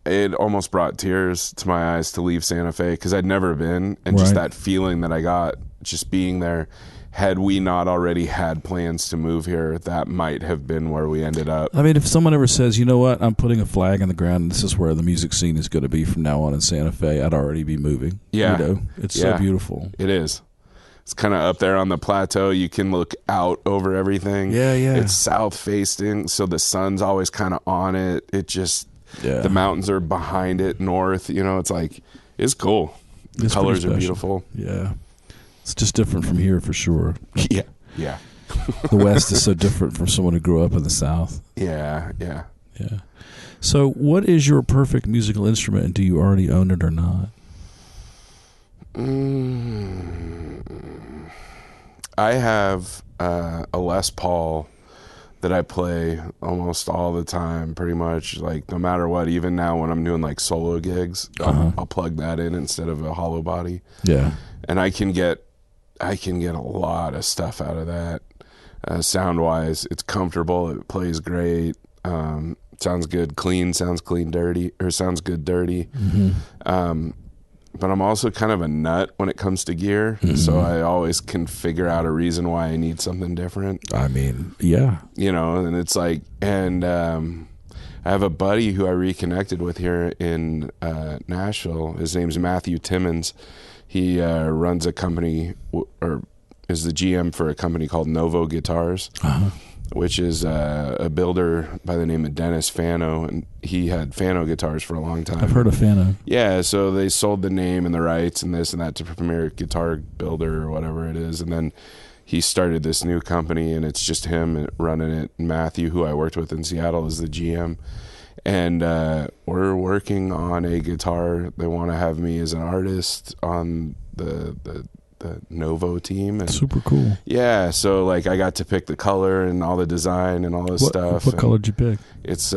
S2: it almost brought tears to my eyes to leave Santa Fe, because I'd never been. And just that feeling that I got just being there. Had we not already had plans to move here, that might have been where we ended up.
S3: I mean, if someone ever says, you know what, I'm putting a flag in the ground and this is where the music scene is going to be from now on in Santa Fe, I'd already be moving.
S2: Yeah.
S3: It's so beautiful.
S2: It is. It's kind of up there on the plateau. You can look out over everything.
S3: Yeah.
S2: It's south facing, so the sun's always kind of on it. It just, the mountains are behind it, north. It's like, it's cool. The colors are beautiful.
S3: Yeah. It's just different from here for sure.
S2: Yeah.
S3: The West is so different from someone who grew up in the South.
S2: Yeah.
S3: So what is your perfect musical instrument, and do you already own it or not?
S2: I have a Les Paul that I play almost all the time, pretty much, like no matter what. Even now when I'm doing like solo gigs, I'll plug that in instead of a hollow body. Yeah. And I can get a lot of stuff out of that. Sound wise, it's comfortable, it plays great, sounds good clean, sounds good dirty. But I'm also kind of a nut when it comes to gear, so I always can figure out a reason why I need something different.
S3: I mean, yeah.
S2: And it's like, and I have a buddy who I reconnected with here in Nashville. His name's Matthew Timmons. He runs a company, or is the GM for a company called Novo Guitars, which is a builder by the name of Dennis Fano, and he had Fano guitars for a long time.
S3: I've heard of Fano.
S2: Yeah, so they sold the name and the rights and this and that to Premier Guitar Builder or whatever it is, and then he started this new company, and it's just him running it. Matthew, who I worked with in Seattle, is the GM. And we're working on a guitar. They want to have me as an artist on the Novo team. And
S3: super cool.
S2: Yeah, so like I got to pick the color and all the design and all this stuff.
S3: What color did you pick?
S2: It's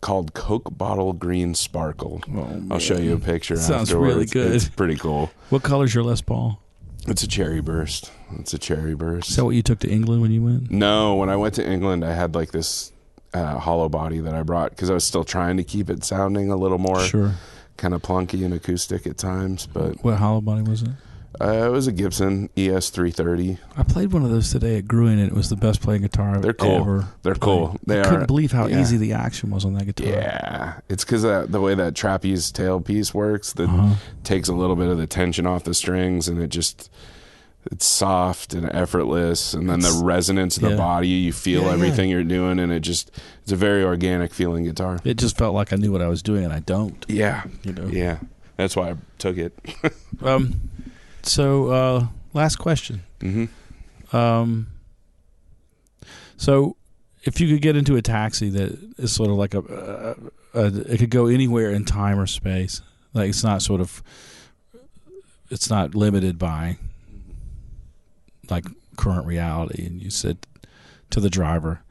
S2: called Coke Bottle Green Sparkle.
S3: Oh,
S2: I'll show you a picture.
S3: Sounds
S2: afterwards.
S3: really good.
S2: It's pretty cool.
S3: What color's your Les Paul?
S2: It's a cherry burst.
S3: Is that what you took to England when you went?
S2: No, when I went to England, I had like this hollow body that I brought because I was still trying to keep it sounding a little more kind of plunky and acoustic at times. But
S3: what hollow body was it?
S2: It was a Gibson ES330.
S3: I played one of those today at Gruen, and it was the best playing guitar I've ever
S2: They're cool.
S3: I couldn't believe how easy the action was on that guitar.
S2: Yeah, it's because the way that trapeze tailpiece works that takes a little bit of the tension off the strings, and it's soft and effortless, and then the resonance of the body, you feel everything you're doing, and it's a very organic feeling guitar.
S3: It just felt like I knew what I was doing, and I don't.
S2: Yeah, yeah, that's why I took it.
S3: So last question. So if you could get into a taxi that is sort of like it could go anywhere in time or space, like it's not limited by like current reality, and you said to the driver,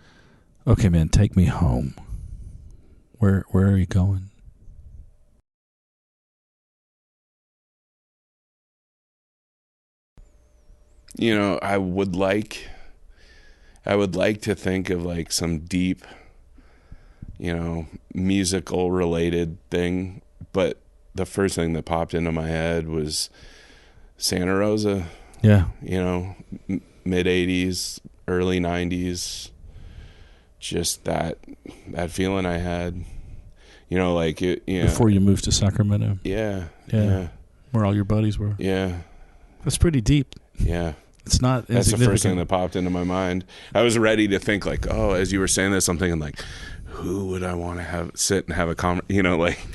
S3: okay man, take me home, where are you going?
S2: I would like to think of like some deep musical related thing, but the first thing that popped into my head was Santa Rosa.
S3: Yeah.
S2: Mid 80s, early 90s, just that feeling I had, like it,
S3: before you moved to Sacramento.
S2: Yeah.
S3: Where all your buddies were.
S2: Yeah.
S3: That's pretty deep.
S2: Yeah.
S3: It's not
S2: That's the
S3: insignificant.
S2: first thing that popped into my mind. I was ready to think like, oh, as you were saying this, I'm thinking like, who would I want to sit and have a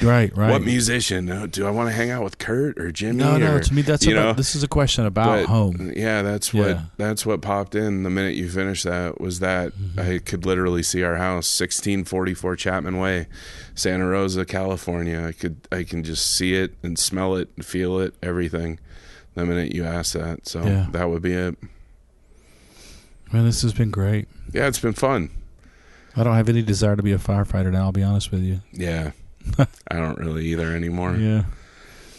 S3: right.
S2: What musician? Do I want to hang out with Kurt or Jimmy?
S3: No. To me, that's this is a question about home.
S2: Yeah, that's what popped in the minute you finished that was that I could literally see our house, 1644 Chapman Way, Santa Rosa, California. I can just see it and smell it and feel it, everything. The minute you asked that, so that would be it.
S3: Man, this has been great.
S2: Yeah, it's been fun.
S3: I don't have any desire to be a firefighter now, I'll be honest with you.
S2: Yeah. I don't really either anymore.
S3: Yeah.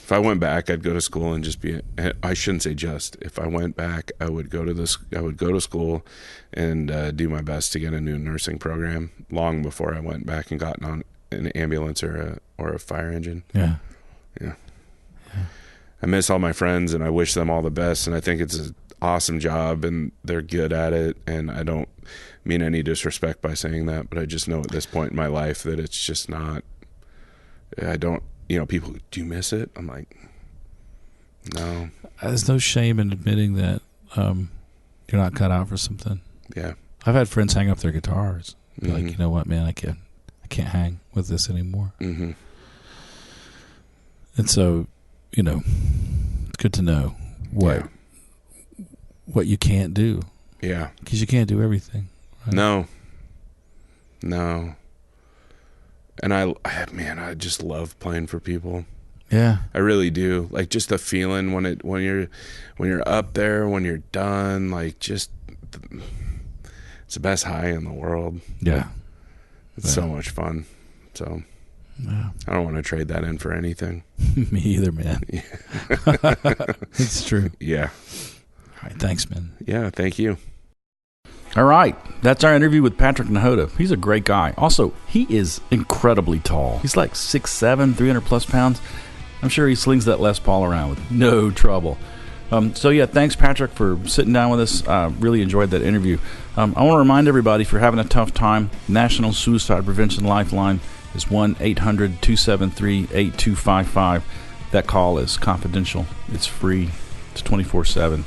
S2: If I went back, I'd go to school and just be, I shouldn't say just, if I went back, I would go to school and do my best to get a new nursing program long before I went back and got on an ambulance or a fire engine.
S3: Yeah.
S2: Yeah. I miss all my friends and I wish them all the best, and I think it's an awesome job and they're good at it, and I don't mean any disrespect by saying that, but I just know at this point in my life that it's just not, I don't, people, do you miss it? I'm like, no.
S3: There's no shame in admitting that you're not cut out for something.
S2: Yeah.
S3: I've had friends hang up their guitars. Be
S2: Mm-hmm.
S3: like, you know what, man, I can't hang with this anymore.
S2: Mm-hmm.
S3: And so, it's good to know what you can't do.
S2: Yeah.
S3: Because you can't do everything. Right?
S2: No. And I just love playing for people.
S3: Yeah.
S2: I really do. Like just the feeling when you're up there, when you're done, like just it's the best high in the world.
S3: Yeah.
S2: It's so much fun. So I don't want to trade that in for anything.
S3: Me either, man. It's true.
S2: Yeah.
S3: All right. Thanks, man.
S2: Yeah. Thank you.
S1: All right. That's our interview with Patrick Nehoda. He's a great guy. Also, he is incredibly tall. He's like 6'7", 300 plus pounds. I'm sure he slings that Les Paul around with no trouble. Thanks, Patrick, for sitting down with us. Really enjoyed that interview. I want to remind everybody, if you're having a tough time, National Suicide Prevention Lifeline is 1-800-273-8255. That call is confidential. It's free. It's 24/7.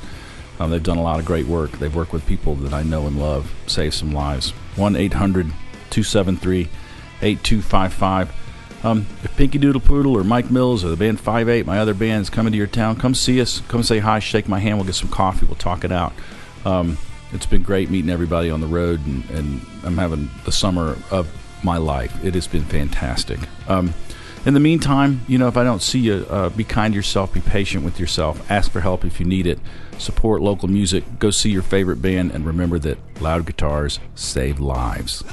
S1: They've done a lot of great work. They've worked with people that I know and love, saved some lives. 1-800-273-8255. If Pinky Doodle Poodle or Mike Mills or the band 5/8, my other bands, coming to your town, come see us. Come say hi, shake my hand. We'll get some coffee. We'll talk it out. It's been great meeting everybody on the road, and I'm having the summer of my life. It has been fantastic. In the meantime, if I don't see you, be kind to yourself, be patient with yourself, ask for help if you need it, support local music, go see your favorite band, and remember that loud guitars save lives.